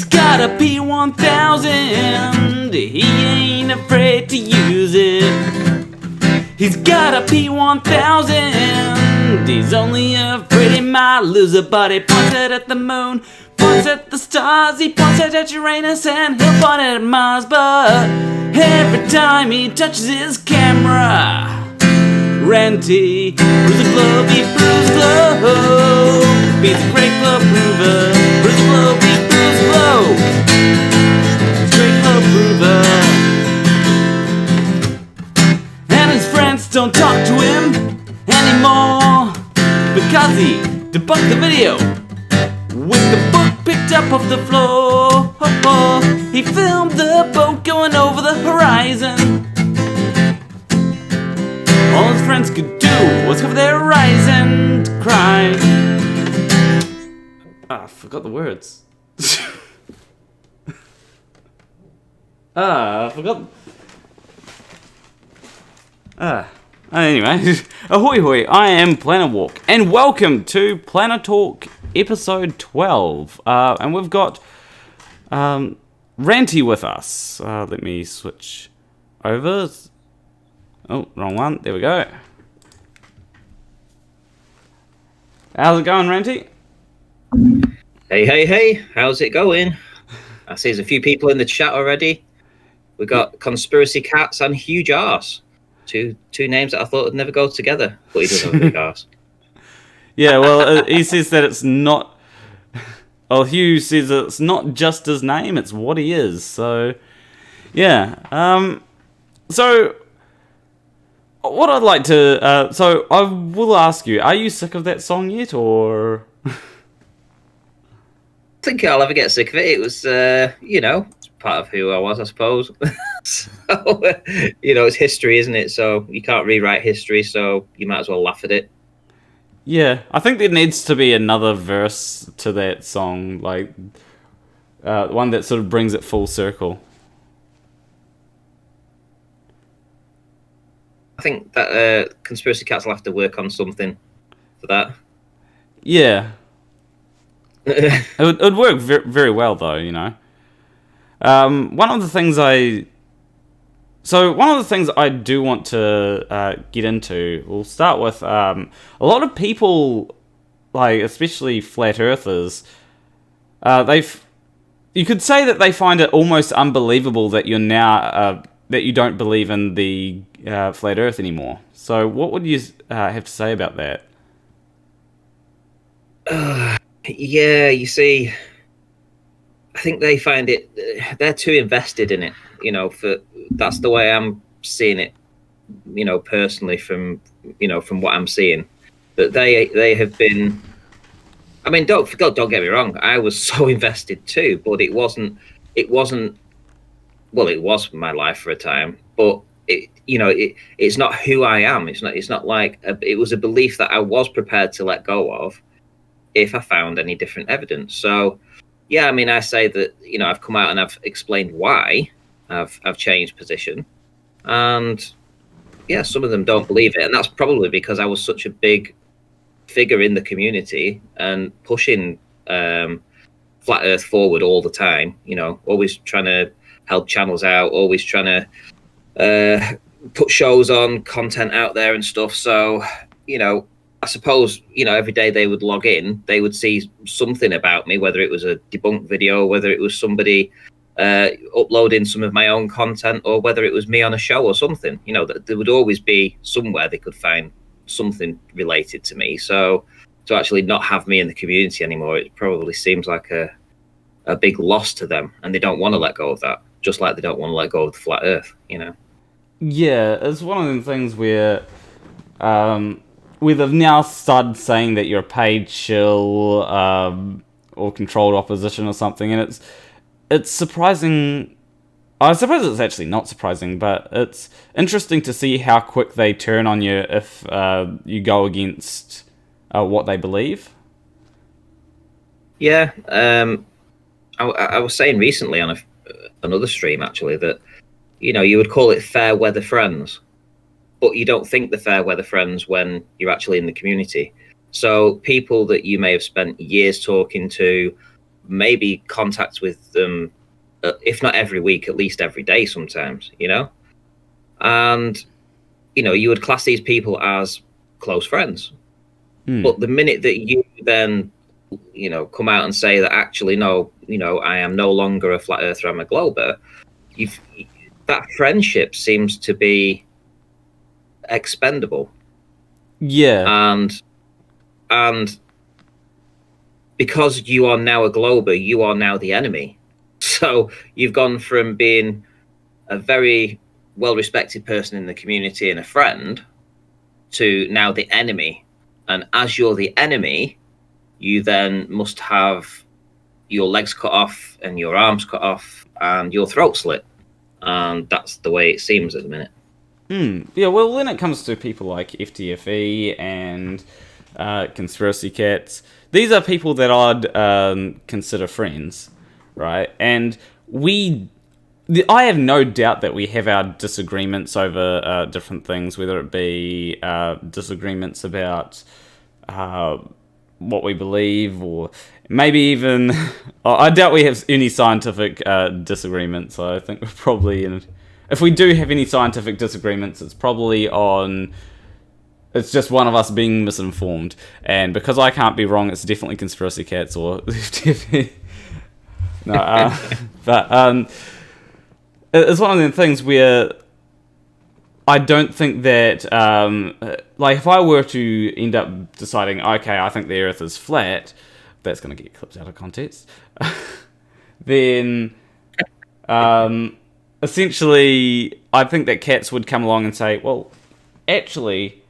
got a P1000, he ain't afraid to use it. He's got a P1000, he's only afraid he might lose it. But he points it at the moon, points at the stars, he points it at Uranus, and he'll point it at Mars. But every time he touches his camera, Ranty, Breezeblock, beat Breezeblock, beats a great club prover. Breezeblock, beat Breezeblock, great club prover. And his friends don't talk to him anymore because he debunked the video with the book picked up off the floor. He filmed the boat going over the horizon. All his friends could do was cover their eyes and cry. I forgot the words. I forgot. Anyway, ahoy hoy, I am Planartalk, and welcome to Planartalk episode 12. And we've got Ranty with us. Let me switch over. Oh, wrong one. There we go. How's it going, Ranty? Hey. How's it going? I see there's a few people in the chat already. We got Conspiracy Catz and Hugh Jarsz. Two names that I thought would never go together, but he does have a big arse. Yeah, well, he says that it's not... Well, Hugh says it's not just his name, it's what he is. So, yeah. So... What I'd like to, so I will ask you, are you sick of that song yet, or? I think I'll ever get sick of it. It was, it's part of who I was, I suppose. So, it's history, isn't it? So you can't rewrite history, so you might as well laugh at it. Yeah, I think there needs to be another verse to that song, like, one that sort of brings it full circle. I think that Conspiracy Catz will have to work on something for that. Yeah. it would work very well, though, you know. One of the things I do want to get into, we'll start with a lot of people, like especially flat earthers, you could say that they find it almost unbelievable that you're now that you don't believe in the flat Earth anymore. So, what would you have to say about that? Yeah, you see, I think they find it, they're too invested in it, that's the way I'm seeing it, personally from what I'm seeing. That they have been, I mean, don't get me wrong, I was so invested too, but it wasn't, well, it was my life for a time, but it's not who I am. It's not like it was a belief that I was prepared to let go of if I found any different evidence. So, yeah, I mean, I say that I've come out and I've explained why I've changed position, and yeah, some of them don't believe it, and that's probably because I was such a big figure in the community and pushing flat Earth forward all the time. Always trying to help channels out, always trying to put shows on, content out there and stuff. So, I suppose, every day they would log in, they would see something about me, whether it was a debunked video, whether it was somebody uploading some of my own content, or whether it was me on a show or something. There would always be somewhere they could find something related to me. So to actually not have me in the community anymore, it probably seems like a big loss to them, and they don't want to let go of that. Just like they don't want to let go of the flat Earth, Yeah, it's one of the things where they've now started saying that you're a paid shill or controlled opposition or something, and it's surprising. I suppose it's actually not surprising, but it's interesting to see how quick they turn on you if you go against what they believe. Yeah, I was saying recently on another stream, actually, that you would call it fair weather friends, but you don't think the fair weather friends when you're actually in the community. So people that you may have spent years talking to, maybe contact with them, if not every week, at least every day sometimes, and you would class these people as close friends. But the minute that you then come out and say that actually no, I am no longer a flat earther, I'm a glober, that friendship seems to be expendable. And because you are now a glober, you are now the enemy. So you've gone from being a very well-respected person in the community and a friend to now the enemy. And as you're the enemy, you then must have your legs cut off and your arms cut off and your throat slit. And that's the way it seems at the minute. Yeah, well, when it comes to people like FTFE and Conspiracy Catz, these are people that I'd consider friends, right? And I have no doubt that we have our disagreements over different things, whether it be disagreements about what we believe, or maybe even... I doubt we have any scientific disagreements, so I think we're probably... If we do have any scientific disagreements, it's probably on... It's just one of us being misinformed. And because I can't be wrong, it's definitely Conspiracy Catz or... No, but it's one of the things where I don't think that... like, if I were to end up deciding, okay, I think the Earth is flat, that's going to get clipped out of context, then... essentially, I think that Catz would come along and say, well, actually,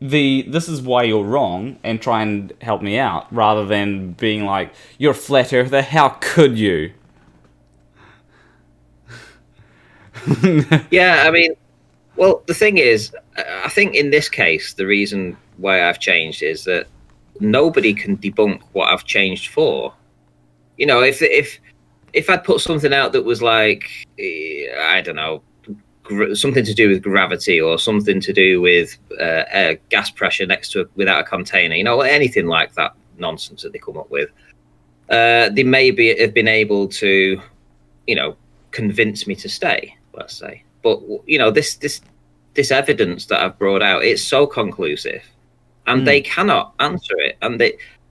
this is why you're wrong, and try and help me out, rather than being like, you're a flat earther, how could you? Yeah, I mean, well, the thing is, I think in this case, the reason why I've changed is that nobody can debunk what I've changed for. If I'd put something out that was like, I don't know, something to do with gravity or something to do with gas pressure without a container, anything like that nonsense that they come up with, they maybe have been able to, convince me to stay, let's say. But this evidence that I've brought out, it's so conclusive, and they cannot answer it, and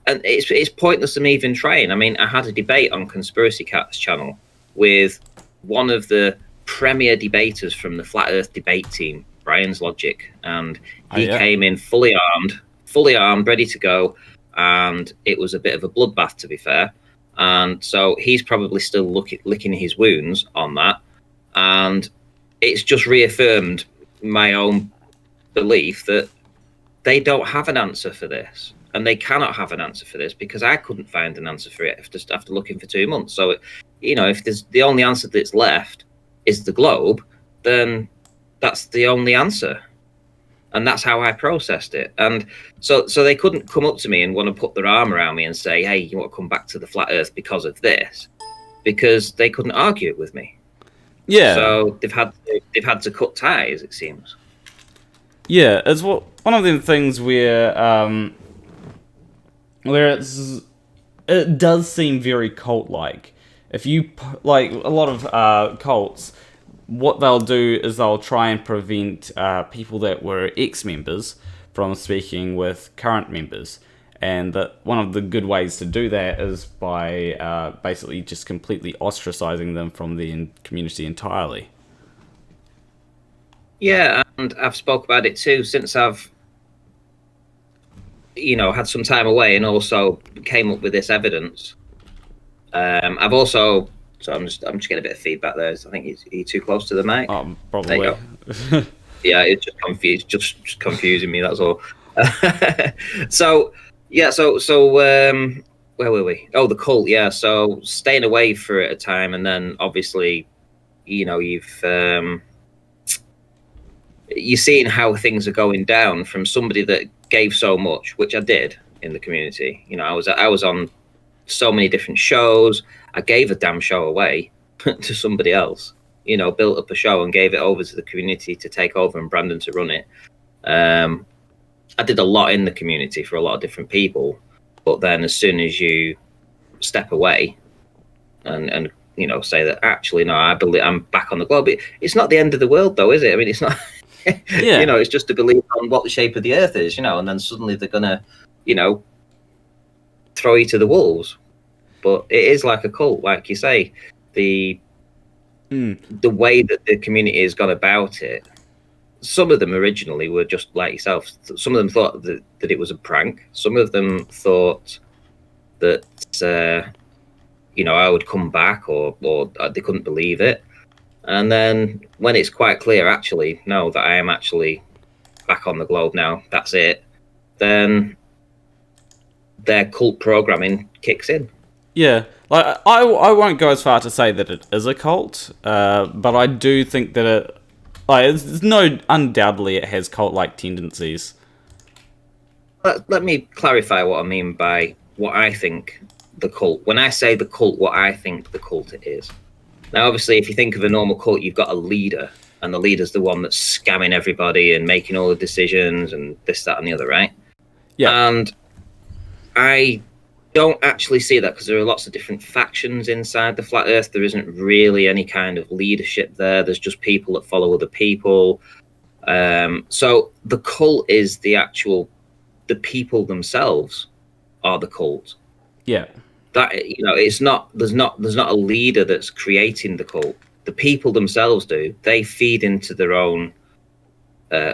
it's pointless to me even trying. I mean, I had a debate on Conspiracy Catz channel with one of the premier debaters from the Flat Earth debate team, Brian's Logic, and he came in fully armed, ready to go, and it was a bit of a bloodbath, to be fair. And so he's probably still licking his wounds on that, and it's just reaffirmed my own belief that they don't have an answer for this. And they cannot have an answer for this because I couldn't find an answer for it after looking for 2 months. So, if there's the only answer that's left is the globe, then that's the only answer. And that's how I processed it. And so they couldn't come up to me and want to put their arm around me and say, hey, you want to come back to the flat earth because of this? Because they couldn't argue it with me. Yeah. So they've had to cut ties, it seems. Yeah, it's one of the things where it does seem very cult-like. If you, like, a lot of cults, what they'll do is they'll try and prevent people that were ex-members from speaking with current members. And that one of the good ways to do that is by basically just completely ostracizing them from the community entirely. Yeah, and I've spoke about it too since I've had some time away and also came up with this evidence. I've also, so I'm just getting a bit of feedback there. I think he's too close to the mic. Probably. Yeah, it's just confusing me. That's all. So where were we? Oh, the cult. Yeah. So staying away for it a time, and then obviously, you're seeing how things are going down from somebody that gave so much, which I did in the community. I was on so many different shows. I gave a damn show away to somebody else. Built up a show and gave it over to the community to take over and Brandon to run it. I did a lot in the community for a lot of different people, but then as soon as you step away and say that actually no, I believe I'm back on the globe. It's not the end of the world though, is it? I mean, it's not. It's just a belief on what the shape of the Earth is, and then suddenly they're gonna, throw you to the wolves. But it is like a cult, like you say. The way that the community has gone about it. Some of them originally were just like yourself. Some of them thought that it was a prank. Some of them thought that I would come back, or they couldn't believe it. And then when it's quite clear, actually, no, that I am actually back on the globe now, that's it, then their cult programming kicks in. Yeah, like I won't go as far to say that it is a cult, but I do think that undoubtedly it has cult-like tendencies. Let me clarify what I mean by what I think the cult. When I say the cult, what I think the cult is. Now, obviously, if you think of a normal cult, you've got a leader, and the leader's the one that's scamming everybody and making all the decisions and this, that, and the other, right? Yeah. And I don't actually see that because there are lots of different factions inside the Flat Earth. There isn't really any kind of leadership there. There's just people that follow other people. So the cult is the people themselves are the cult. Yeah. That it's not. There's not a leader that's creating the cult. The people themselves do. They feed into their own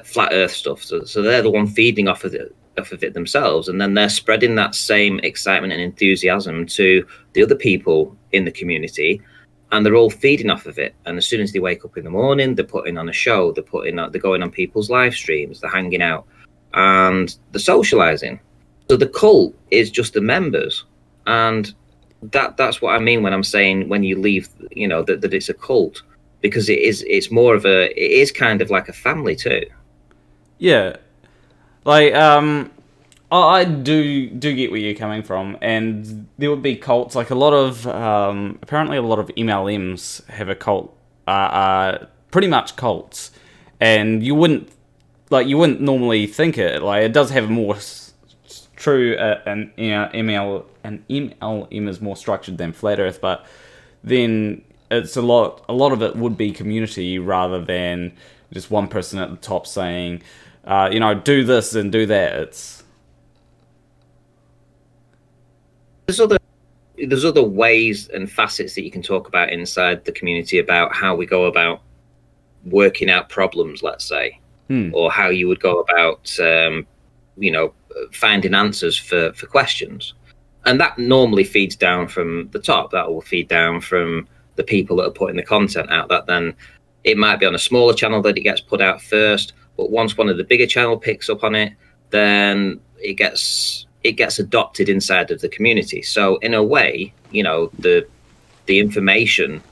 flat Earth stuff. So they're the one feeding off of it themselves, and then they're spreading that same excitement and enthusiasm to the other people in the community, and they're all feeding off of it. And as soon as they wake up in the morning, they're putting on a show. They're going on people's live streams. They're hanging out, and they're socializing. So the cult is just the members. And that's what I mean when I'm saying when you leave, that it's a cult, because it is kind of like a family too. Yeah, like I do get where you're coming from, and there would be cults like a lot of apparently a lot of MLMs have a cult, pretty much cults, and you wouldn't normally think it. Like it does have a more true MLM is more structured than Flat Earth, but then it's a lot of it would be community rather than just one person at the top saying, do this and do that. There's other ways and facets that you can talk about inside the community about how we go about working out problems, let's say, or how you would go about finding answers for questions. And that normally feeds down from the top. That will feed down from the people that are putting the content out. That then it might be on a smaller channel that it gets put out first, but once one of the bigger channel picks up on it, then it gets adopted inside of the community. So in a way, the information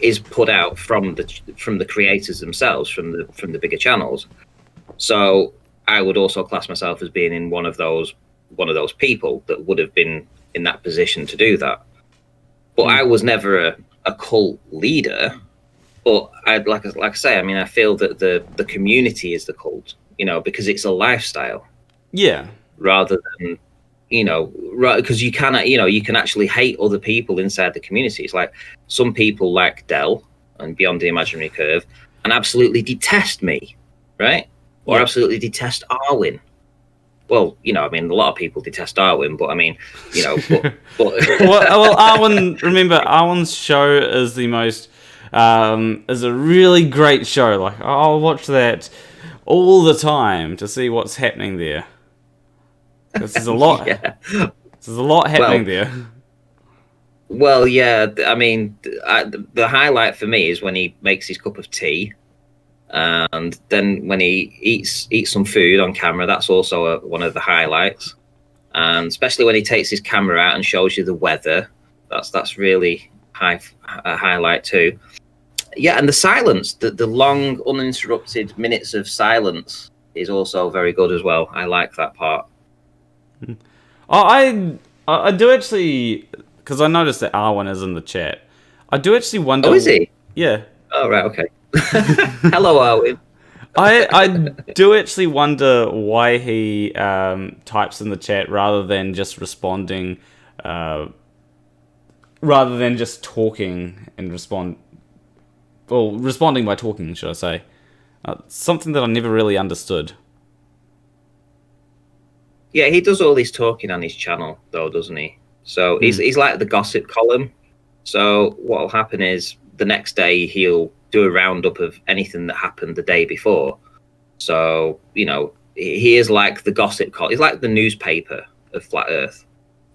is put out from the creators themselves, from the bigger channels. So I would also class myself as being in one of those people that would have been in that position to do that. But I was never a cult leader. But like I say, I mean, I feel that the community is the cult, because it's a lifestyle. Yeah. Rather than, because you can actually hate other people inside the community. It's like some people like Del and Beyond the Imaginary Curve and absolutely detest me, right? Or absolutely detest Arwen. Well, I mean, a lot of people detest Arwen, but I mean, but well, Arwen. Remember, Arwen's show is the most is a really great show. Like, I'll watch that all the time to see what's happening there. There's a lot. There's a lot happening there. Well, yeah. I mean, the highlight for me is when he makes his cup of tea. And then when he eats some food on camera, that's also one of the highlights. And especially when he takes his camera out and shows you the weather, that's really a highlight too. Yeah, and the silence, the long uninterrupted minutes of silence is also very good as well. I like that part. I do actually, because I noticed that Arwen is in the chat. I do actually wonder. Oh, is he? Yeah. Oh, right, okay. Hello, Arwen. I do actually wonder why he types in the chat rather than just responding rather than just talking and responding by talking, should I say. Something that I never really understood. Yeah, he does all his talking on his channel, though, doesn't he? So he's like the gossip column. So what'll happen is the next day he'll do a roundup of anything that happened the day before. So, you know, he is like the gossip column. He's like the newspaper of Flat Earth.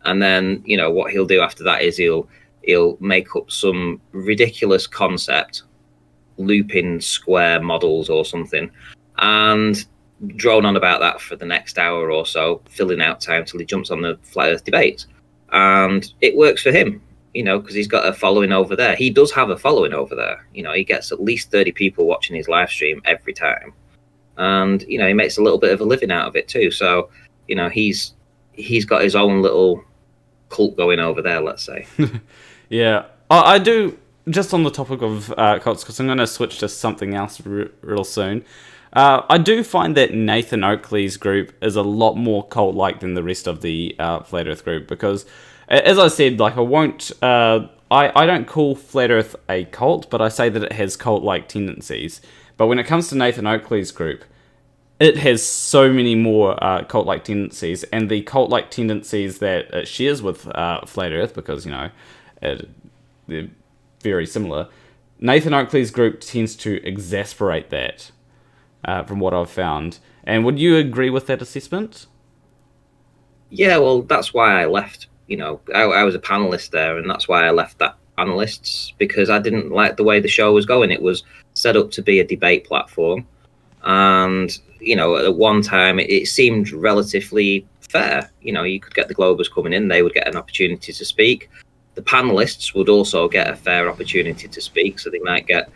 And then, you know, what he'll do after that is he'll make up some ridiculous concept, looping square models or something, and drone on about that for the next hour or so, filling out time till he jumps on the Flat Earth debate. And it works for him, you know, because he's got a following over there. He does have a following over there. You know, he gets at least 30 people watching his live stream every time. And, you know, he makes a little bit of a living out of it too. So, you know, he's got his own little cult going over there, let's say. Yeah. I do, just on the topic of cults, because I'm going to switch to something else real soon. I do find that Nathan Oakley's group is a lot more cult-like than the rest of the Flat Earth group, because, as I said, like, I won't... I don't call Flat Earth a cult, but I say that it has cult-like tendencies. But when it comes to Nathan Oakley's group, it has so many more cult-like tendencies, and the cult-like tendencies that it shares with Flat Earth, because, you know, they're very similar, Nathan Oakley's group tends to exasperate that, from what I've found. And would you agree with that assessment? Yeah, well, that's why I left. You know, I was a panelist there, and that's why I left that panelists, because I didn't like the way the show was going. It was set up to be a debate platform, and, you know, at one time it seemed relatively fair. You know, you could get the Globers coming in, they would get an opportunity to speak. The panelists would also get a fair opportunity to speak, so they might get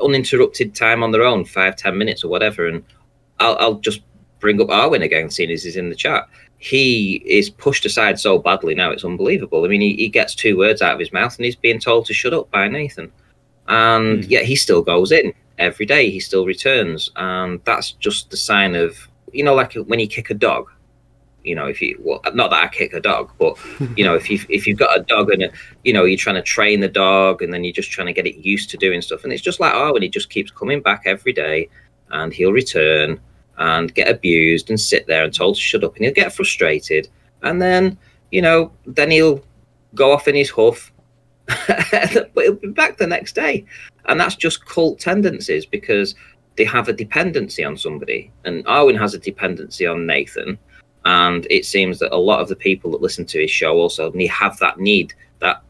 uninterrupted time on their own, 5-10 minutes or whatever. And I'll just bring up Arwen again, seeing as he's in the chat. He is pushed aside so badly now, it's unbelievable. I mean, he gets 2 words out of his mouth and he's being told to shut up by Nathan. And yet he still goes in every day. He still returns. And that's just the sign of, you know, like when you kick a dog. You know, not that I kick a dog, but, you know, if you've got a dog and, you know, you're trying to train the dog and then you're just trying to get it used to doing stuff. And it's just like, when he just keeps coming back every day and he'll return and get abused and sit there and told to shut up, and he'll get frustrated. And then, you know, then he'll go off in his huff, but he'll be back the next day. And that's just cult tendencies, because they have a dependency on somebody. And Arwen has a dependency on Nathan. And it seems that a lot of the people that listen to his show also have that need, that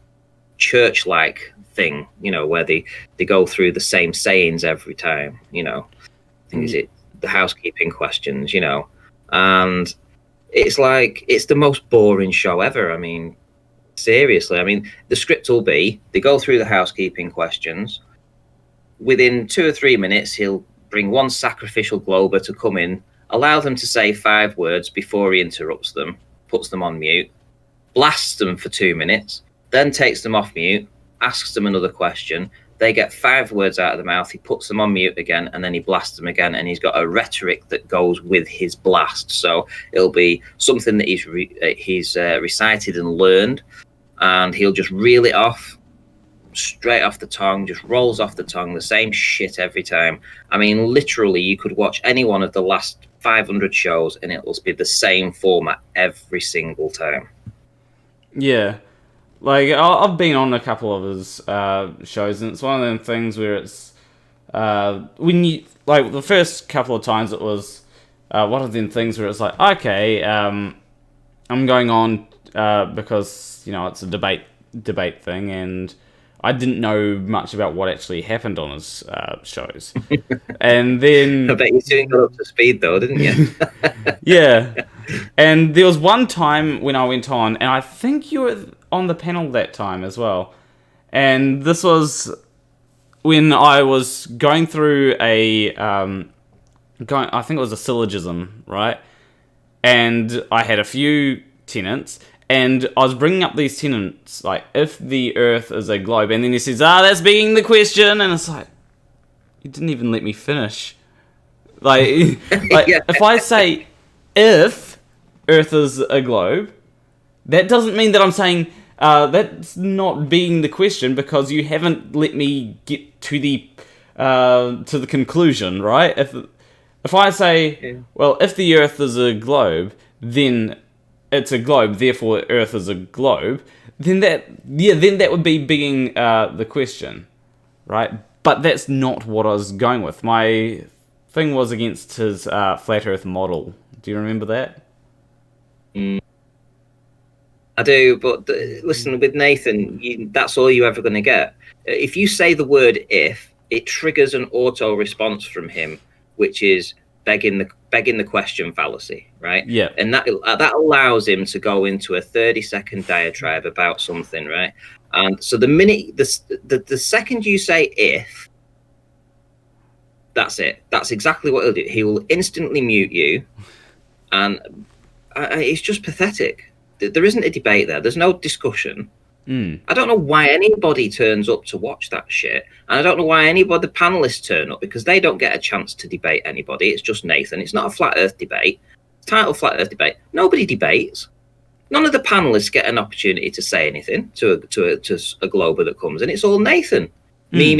church-like thing, you know, where they go through the same sayings every time, you know. I think is it the housekeeping questions, you know. And it's like, it's the most boring show ever. I mean, seriously. I mean, the script will be, they go through the housekeeping questions. Within 2 or 3 minutes, he'll bring one sacrificial Glober to come in, allow them to say 5 words before he interrupts them, puts them on mute, blasts them for 2 minutes, then takes them off mute, asks them another question. They get 5 words out of the mouth, he puts them on mute again, and then he blasts them again, and he's got a rhetoric that goes with his blast. So it'll be something that he's recited and learned, and he'll just reel it off, straight off the tongue, just rolls off the tongue, the same shit every time. I mean, literally, you could watch any one of the last 500 shows and it will be the same format every single time. Yeah. Like, I've been on a couple of his shows, and it's one of them things where it's, when you, like, the first couple of times it was one of them things where it's like, okay, I'm going on because, you know, it's a debate thing, and I didn't know much about what actually happened on his shows. And then... I bet you soon got up to speed, though, didn't you? Yeah. And there was one time when I went on, and I think you were on the panel that time as well. And this was when I was going through I think it was a syllogism, right? And I had a few tenets, and I was bringing up these tenets, like, if the Earth is a globe, and then he says, that's being the question, and it's like, you didn't even let me finish. Like, yeah. If I say, if Earth is a globe, that doesn't mean that I'm saying, That's not being the question, because you haven't let me get to the conclusion, right? If I say, well, if the Earth is a globe, then it's a globe, therefore Earth is a globe, then that would be being the question, right? But that's not what I was going with. My thing was against his flat Earth model. Do you remember that? I do, but listen, with Nathan, that's all you're ever going to get. If you say the word "if," it triggers an auto response from him, which is begging the question fallacy, right? Yeah. And that allows him to go into a 30-second diatribe about something, right? And so the second you say "if," that's it. That's exactly what he'll do. He will instantly mute you, and it's just pathetic. There isn't a debate there. There's no discussion. I don't know why anybody turns up to watch that shit. And I don't know why the panelists turn up, because they don't get a chance to debate anybody. It's just Nathan. It's not a flat Earth debate. It's titled Flat Earth Debate. Nobody debates. None of the panelists get an opportunity to say anything to a glober that comes in. It's all Nathan. Me,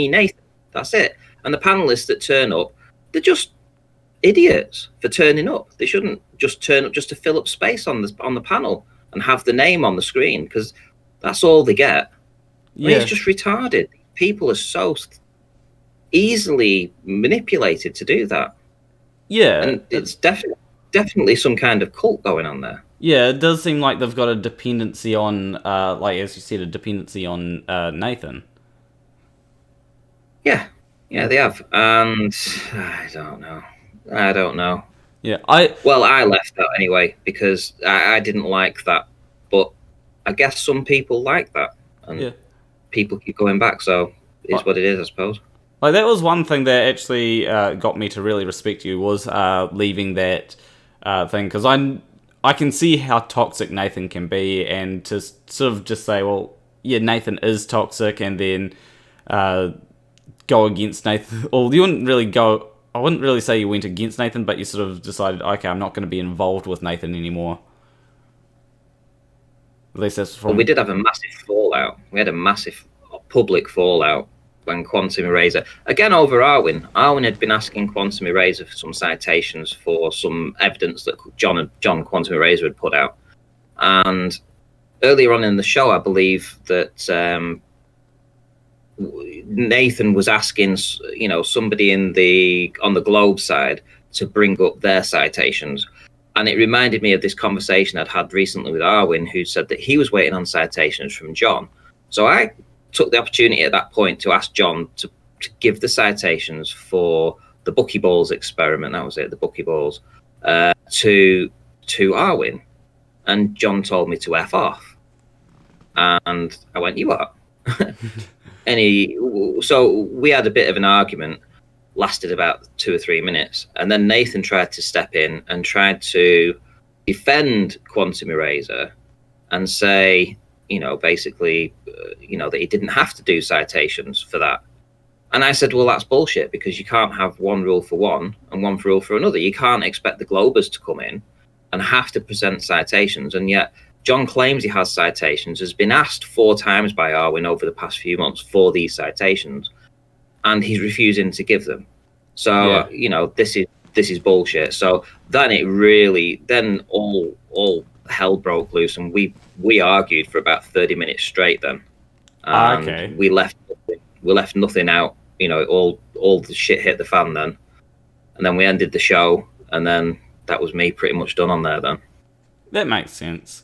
Nathan. That's it. And the panelists that turn up, they're just idiots for turning up. They shouldn't just turn up just to fill up space on the panel and have the name on the screen, because that's all they get. Yeah. I mean, it's just retarded. People are so easily manipulated to do that. Yeah, and it's definitely some kind of cult going on there. Yeah, it does seem like they've got a dependency on, like as you said, a dependency on Nathan. Yeah, they have, and I don't know. Yeah, I left out anyway because I didn't like that, but I guess some people like that, and people keep going back, so it's what it is, I suppose. Like, that was one thing that actually got me to really respect you, was leaving that thing, because I can see how toxic Nathan can be, and to sort of just say, well, yeah, Nathan is toxic, and then go against Nathan. Or you wouldn't really go, I wouldn't really say you went against Nathan, but you sort of decided, okay, I'm not going to be involved with Nathan anymore. At least that's from... Well, we did have a massive fallout. We had a massive public fallout when Quantum Eraser, again over Arwen had been asking Quantum Eraser for some citations for some evidence that John Quantum Eraser had put out. And earlier on in the show, I believe that Nathan was asking, somebody on the Globe side to bring up their citations. And it reminded me of this conversation I'd had recently with Arwen, who said that he was waiting on citations from John. So I took the opportunity at that point to ask John to give the citations for the buckyballs experiment, that was it, the buckyballs, to Arwen. And John told me to F off. And I went, you what? So we had a bit of an argument, lasted about 2 or 3 minutes, and then Nathan tried to step in and tried to defend Quantum Eraser and say, basically, that he didn't have to do citations for that. And I said, well, that's bullshit, because you can't have one rule for one and one rule for another. You can't expect the Globers to come in and have to present citations, and yet John claims he has citations, has been asked 4 times by Arwen over the past few months for these citations, and he's refusing to give them. So, this is bullshit. So then all hell broke loose, and we argued for about 30 minutes straight then. And we left nothing out, all the shit hit the fan then. And then we ended the show, and then that was me pretty much done on there then. That makes sense.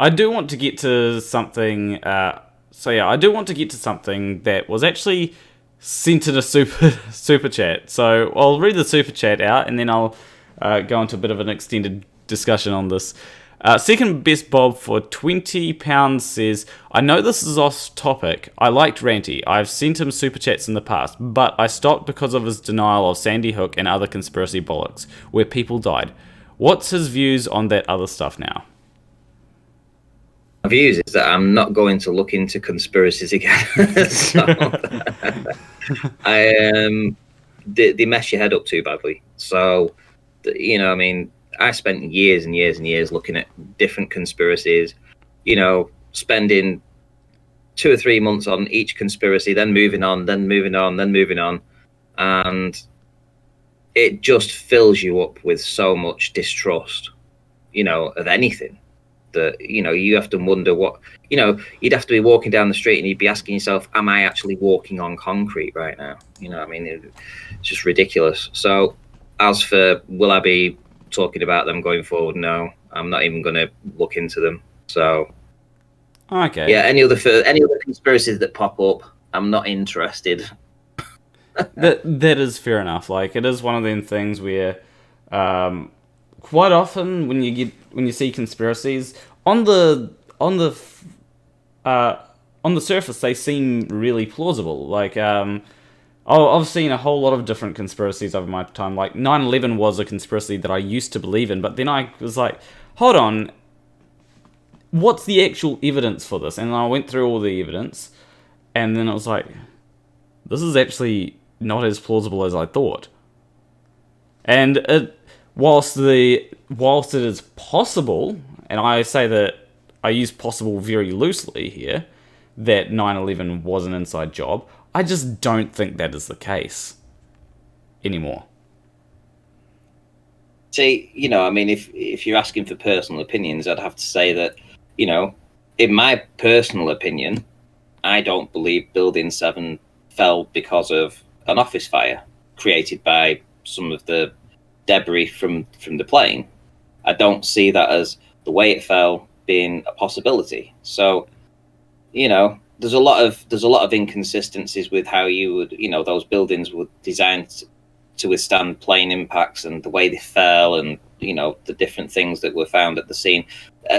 I do want to get to something, I do want to get to something that was actually sent in a super chat. So I'll read the super chat out, and then I'll go into a bit of an extended discussion on this. Second Best Bob for £20 says, I know this is off topic. I liked Ranty. I've sent him super chats in the past, but I stopped because of his denial of Sandy Hook and other conspiracy bollocks, where people died. What's his views on that other stuff now? My views is that I'm not going to look into conspiracies again. They mess your head up too badly. So, I spent years and years and years looking at different conspiracies, spending 2 or 3 months on each conspiracy, then moving on, then moving on, then moving on, and it just fills you up with so much distrust, of anything, that you have to wonder what, you'd have to be walking down the street and you'd be asking yourself, am I actually walking on concrete right now? It's just ridiculous. So as for will I be talking about them going forward, no, I'm not even going to look into them. So okay, yeah, any other conspiracies that pop up, I'm not interested. that is fair enough. Like, it is one of them things where quite often when you see conspiracies on the surface, they seem really plausible. Like, I've seen a whole lot of different conspiracies over my time. Like 9/11 was a conspiracy that I used to believe in, but then I was like, hold on, what's the actual evidence for this? And I went through all the evidence, and then I was like, this is actually not as plausible as I thought. And whilst it is possible, and I say that I use possible very loosely here, that 9/11 was an inside job, I just don't think that is the case anymore. See, if you're asking for personal opinions, I'd have to say that, in my personal opinion, I don't believe Building 7 fell because of an office fire created by some of the debris from the plane. I don't see that as the way it fell being a possibility. So, there's a lot of inconsistencies with how you would, those buildings were designed to withstand plane impacts and the way they fell, and the different things that were found at the scene.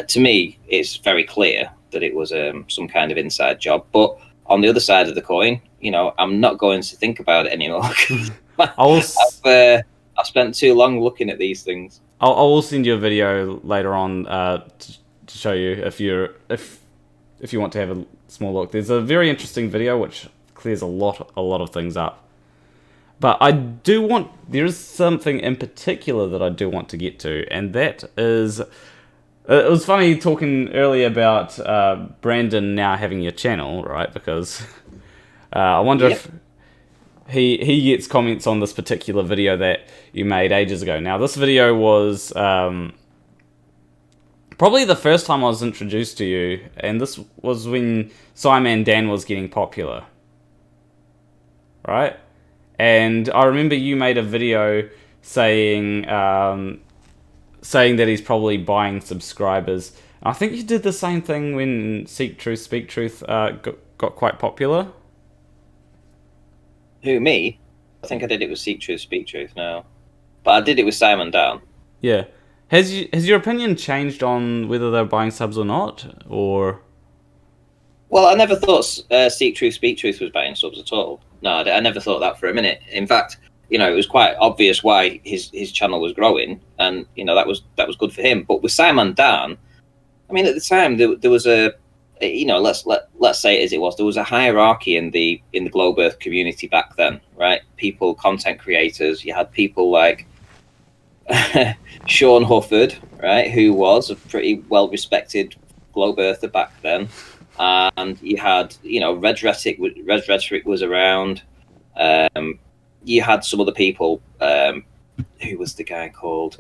To me, it's very clear that it was some kind of inside job. But on the other side of the coin, I'm not going to think about it anymore. I've spent too long looking at these things. I will send you a video later on to show you if you want to have a small look. There's a very interesting video which clears a lot of things up. But there is something in particular that I do want to get to, and that is, it was funny talking earlier about Brandon now having a channel, right? Because I wonder if he gets comments on this particular video that you made ages ago. Now, this video was probably the first time I was introduced to you, and this was when Simon Dan was getting popular, right? And I remember you made a video saying that he's probably buying subscribers. I think you did the same thing when Seek Truth, Speak Truth got quite popular. Who, me? I think I did it with Seek Truth, Speak Truth now. But I did it with Simon Dan. Yeah. Has your opinion changed on whether they're buying subs or not? Or... Well, I never thought Seek Truth, Speak Truth was buying subs at all. No, I never thought that for a minute. In fact, it was quite obvious why his channel was growing, and that was good for him. But with Simon Dan, I mean, at the time there was a, let's say it as it was, there was a hierarchy in the Globe Earth community back then, right? Content creators. You had people like Sean Hufford, right, who was a pretty well respected Globe Earther back then. And you had, Red Rhetoric was around. You had some other people. Who was the guy called?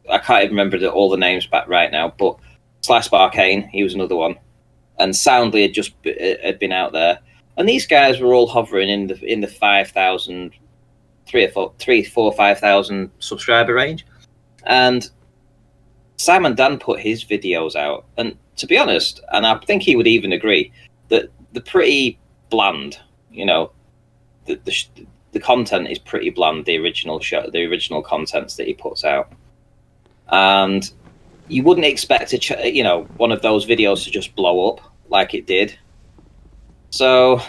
I can't even remember all the names back right now. But Slice Barkane, he was another one. And Soundly had been out there. And these guys were all hovering in the 5,000, 5,000 subscriber range. And Simon Dan put his videos out, and to be honest, and I think he would even agree, that they're pretty bland. The content is pretty bland. The original contents that he puts out, and you wouldn't expect one of those videos to just blow up like it did. So,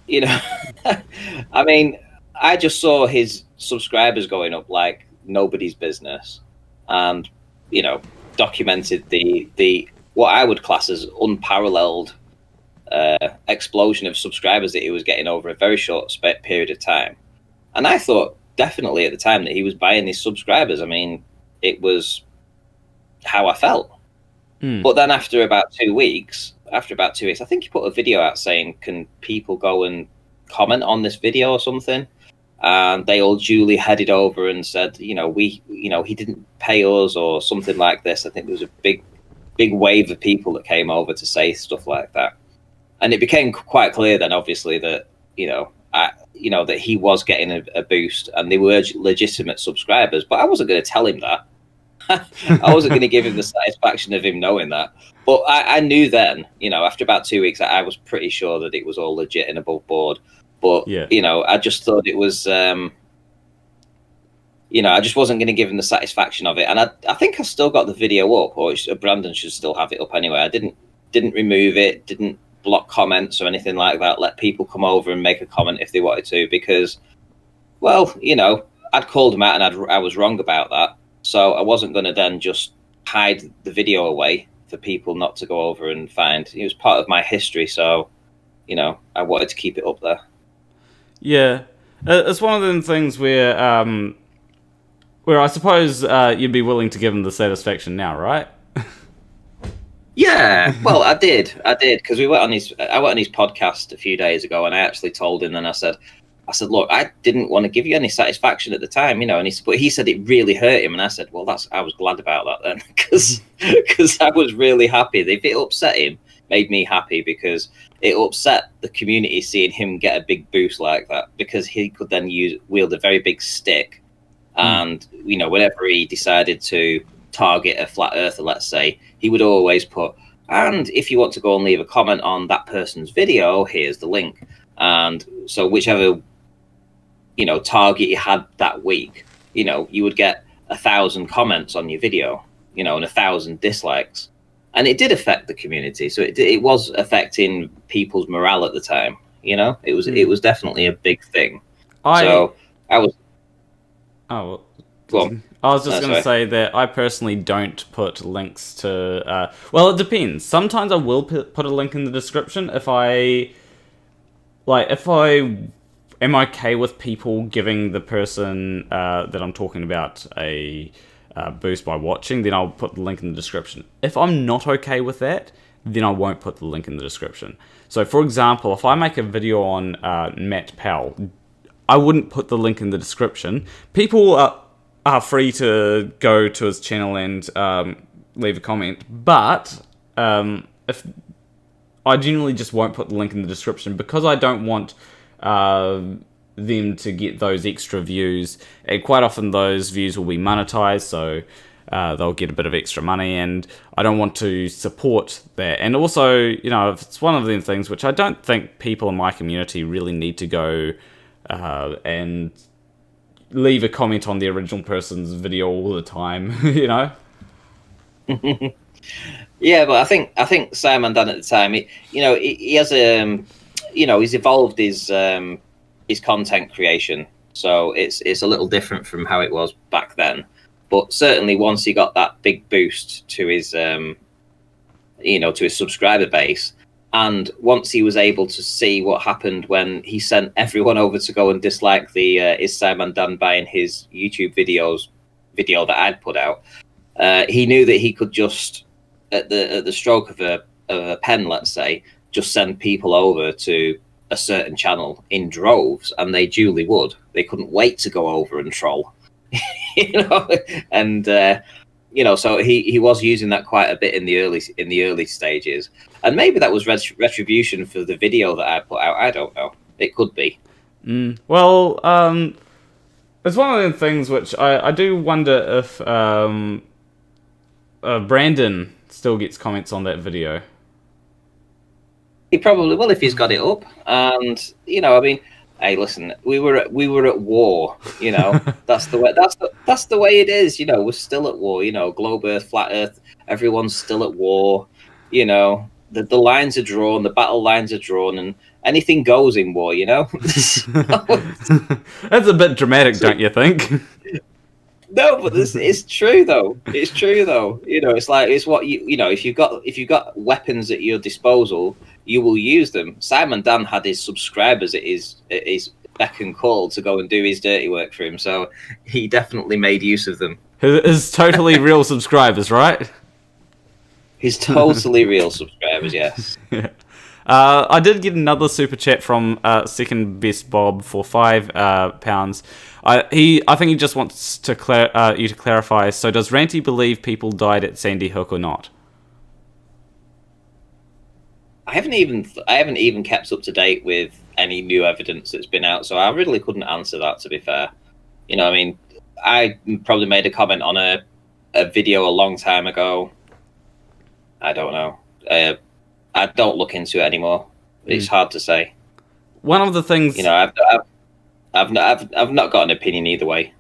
I mean, I just saw his subscribers going up like nobody's business, and documented the what I would class as unparalleled explosion of subscribers that he was getting over a very short period of time. And I thought definitely at the time that he was buying these subscribers. I mean, it was how I felt. But then after about 2 weeks, after about 2 weeks, I think he put a video out saying, "Can people go and comment on this video or something?" And they all duly headed over and said, he didn't pay us or something like this. I think there was a big wave of people that came over to say stuff like that. And it became quite clear then, obviously, that, that he was getting a boost and they were legitimate subscribers. But I wasn't going to tell him that. I wasn't going to give him the satisfaction of him knowing that. But I knew then, after about 2 weeks, I was pretty sure that it was all legit and above board. But, I just thought it was, I just wasn't going to give him the satisfaction of it. And I think I still got the video up, or Brandon should still have it up anyway. I didn't remove it, didn't block comments or anything like that. Let people come over and make a comment if they wanted to, because, well, I'd called him out and I was wrong about that. So I wasn't going to then just hide the video away for people not to go over and find. It was part of my history, so, I wanted to keep it up there. Yeah, it's one of them things where I suppose you'd be willing to give him the satisfaction now, right? Yeah, well, I did, because I went on his podcast a few days ago, and I actually told him, and I said, look, I didn't want to give you any satisfaction at the time, and he said it really hurt him, and I said, well, I was glad about that then, because I was really happy. If it upset him, made me happy, because it upset the community seeing him get a big boost like that, because he could then wield a very big stick, and whenever he decided to target a flat earther, let's say, he would always put, and if you want to go and leave a comment on that person's video, here's the link. And so whichever target you had that week, you would get 1,000 comments on your video, and 1,000 dislikes. And it did affect the community, so it was affecting people's morale at the time. It was definitely a big thing. I was just going to say that I personally don't put links to. Well, it depends. Sometimes I will put a link in the description if I am okay with people giving the person that I'm talking about a boost by watching, then I'll put the link in the description. If I'm not okay with that, then I won't put the link in the description. So, for example, if I make a video on Matt Powell, I wouldn't put the link in the description. People are free to go to his channel and leave a comment, but if I generally just won't put the link in the description, because I don't want them to get those extra views, and quite often those views will be monetized, so they'll get a bit of extra money, and I don't want to support that. And also, it's one of them things which I don't think people in my community really need to go and leave a comment on the original person's video all the time, Yeah, but I think Simon Dunn at the time, he has he's evolved his content creation, so it's a little different from how it was back then. But certainly once he got that big boost to his to his subscriber base, and once he was able to see what happened when he sent everyone over to go and dislike the Is Simon Dunn buying his YouTube video that I'd put out, he knew that he could just at the stroke of a pen, let's say, just send people over to a certain channel in droves, and they duly would. They couldn't wait to go over and troll, and so he was using that quite a bit in the early stages, and maybe that was retribution for the video that I put out. I don't know. It could be. Well, it's one of those things which I do wonder if Brandon still gets comments on that video. He probably will if he's got it up. And hey, listen, we were at war. That's the way. That's the way it is. We're still at war. Globe Earth, flat Earth, everyone's still at war. The lines are drawn, the battle lines are drawn, and anything goes in war. That's a bit dramatic, don't you think? No, but it's true though. It's true though. It's what if you've got weapons at your disposal, you will use them. Simon Dunn had his subscribers at his beck and call to go and do his dirty work for him, so he definitely made use of them. His totally real subscribers, right? He's totally real subscribers, yes. Yeah. I did get another super chat from Second Best Bob for £5. I think he just wants to you to clarify. So, does Ranty believe people died at Sandy Hook or not? I haven't even kept up to date with any new evidence that's been out, so I really couldn't answer that. To be fair, I mean, I probably made a comment on a video a long time ago. I don't know. I don't look into it anymore. It's hard to say. One of the things, I've not got an opinion either way.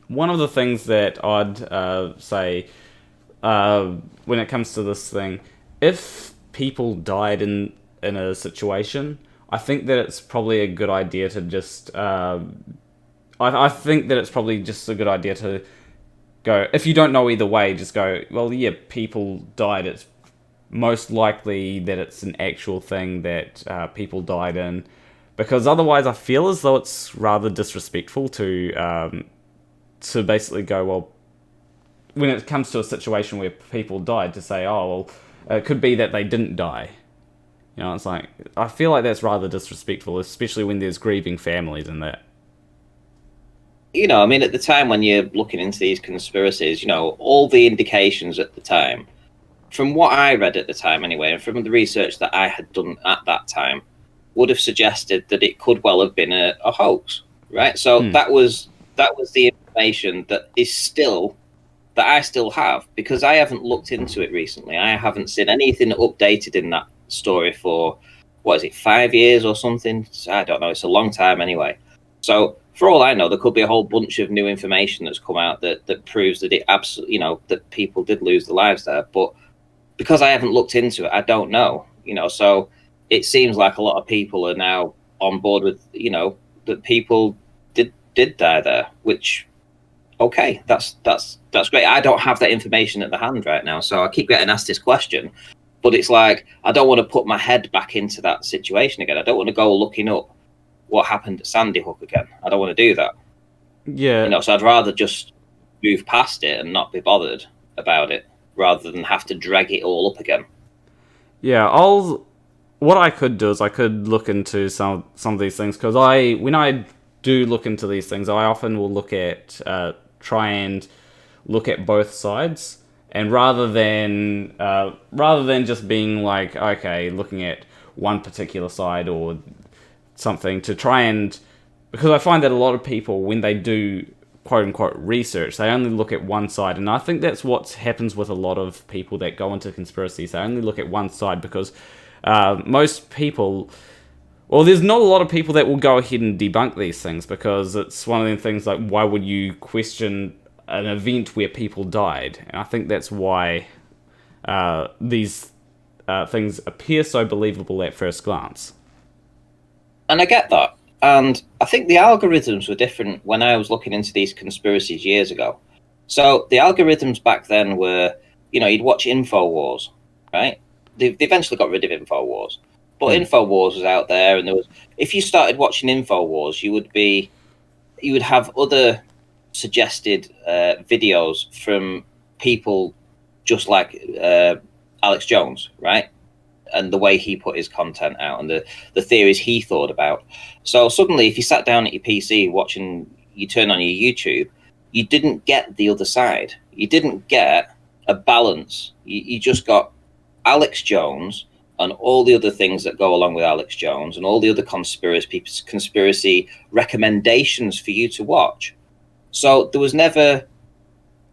One of the things that I'd say when it comes to this thing, if people died in a situation, I think that it's probably a good idea to just. I think that it's probably just a good idea to go. If you don't know either way, just go. Well, yeah, people died. It's most likely that it's an actual thing that people died in, because otherwise I feel as though it's rather disrespectful to basically go, well, when it comes to a situation where people died, to say, oh, well, it could be that they didn't die. It's like, I feel like that's rather disrespectful, especially when there's grieving families in that. I mean, at the time when you're looking into these conspiracies, all the indications at the time, from what I read at the time anyway, and from the research that I had done at that time, would have suggested that it could well have been a hoax, right? So that was the information that I still have, because I haven't looked into it recently. I haven't seen anything updated in that story for, 5 years or something? I don't know. It's a long time anyway. So for all I know, there could be a whole bunch of new information that's come out that proves that it absolutely, that people did lose their lives there. But because I haven't looked into it, I don't know, so it seems like a lot of people are now on board with, that people did die there, which, okay, that's great. I don't have that information at the hand right now, so I keep getting asked this question, but it's like, I don't want to put my head back into that situation again. I don't want to go looking up what happened at Sandy Hook again. I don't want to do that. Yeah. So I'd rather just move past it and not be bothered about it, rather than have to drag it all up again. Yeah, what I could do is I could look into some of these things, because when I do look into these things, I often will try and look at both sides, and rather than just being like, okay, looking at one particular side or something, to try and, because I find that a lot of people, when they do quote-unquote research, they only look at one side, and I think that's what happens with a lot of people that go into conspiracies. They only look at one side, because most people, well, there's not a lot of people that will go ahead and debunk these things, because it's one of the things like, why would you question an event where people died? And I think that's why these things appear so believable at first glance. And I get that. And I think the algorithms were different when I was looking into these conspiracies years ago. So the algorithms back then were, you'd watch InfoWars, right? They eventually got rid of InfoWars. But InfoWars was out there, and if you started watching InfoWars, you would have other suggested videos from people just like Alex Jones, right? And the way he put his content out, and the theories he thought about. So suddenly, if you sat down at your PC watching, you turn on your YouTube, you didn't get the other side. You didn't get a balance. You just got Alex Jones and all the other things that go along with Alex Jones, and all the other conspiracy recommendations for you to watch. So there was never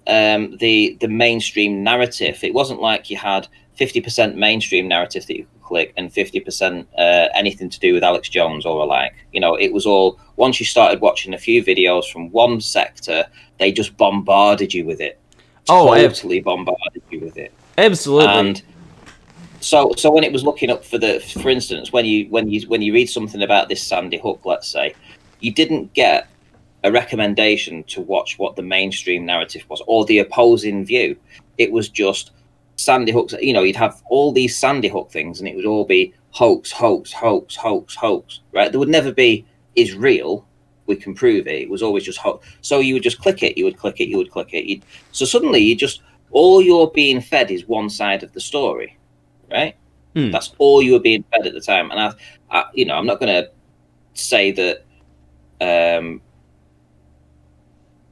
the mainstream narrative. It wasn't like you had 50% mainstream narrative that you could click and 50% anything to do with Alex Jones or alike. It was all, once you started watching a few videos from one sector, they just bombarded you with it. Totally bombarded you with it. Absolutely. And so when it was looking up for instance, when you read something about this Sandy Hook, let's say, you didn't get a recommendation to watch what the mainstream narrative was or the opposing view. It was just Sandy Hook. You'd have all these Sandy Hook things, and it would all be hoax, right? There would never be is real, we can prove it. It was always just hoax. So you would just click it, you would click it. So suddenly all you're being fed is one side of the story, right? That's all you were being fed at the time. And I you know, I'm not going to say that.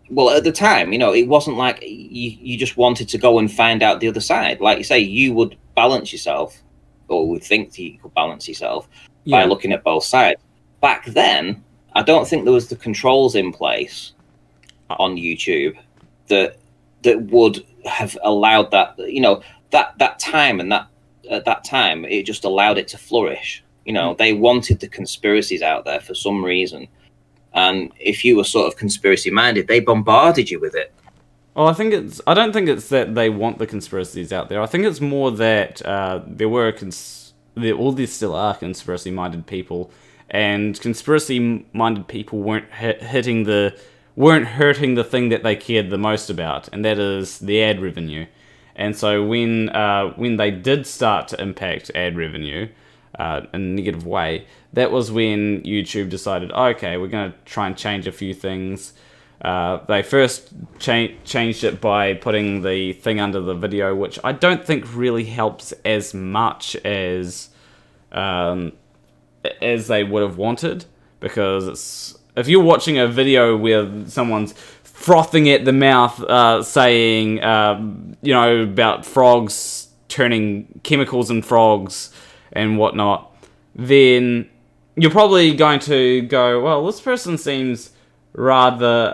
Well, at the time, you know, it wasn't like you just wanted to go and find out the other side. Like you say, you would balance yourself, or would think that you could balance yourself by looking at both sides. Back then, I don't think there was the controls in place on YouTube that would have allowed that. You know, that time and that at that time, it just allowed it to flourish. You know, they wanted the conspiracies out there for some reason. And if you were sort of conspiracy minded, they bombarded you with it. Well, I don't think it's that they want the conspiracies out there. I think it's more that there still are conspiracy minded people, and conspiracy minded people weren't hurting the thing that they cared the most about, and that is the ad revenue. And so when they did start to impact ad revenue in a negative way, that was when YouTube decided, okay, we're going to try and change a few things. They first changed it by putting the thing under the video, which I don't think really helps as much as they would have wanted, because if you're watching a video where someone's frothing at the mouth, saying, about frogs turning chemicals in frogs and whatnot, then you're probably going to go, well, this person seems rather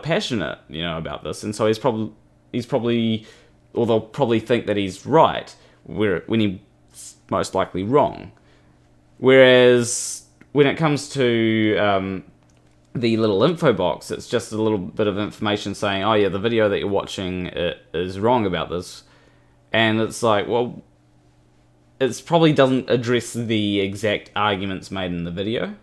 passionate, about this, and so he's probably, or they'll probably think that he's right, when he's most likely wrong. Whereas when it comes to the little info box, it's just a little bit of information saying, oh yeah, the video that you're watching is wrong about this, and it's like, well, it probably doesn't address the exact arguments made in the video.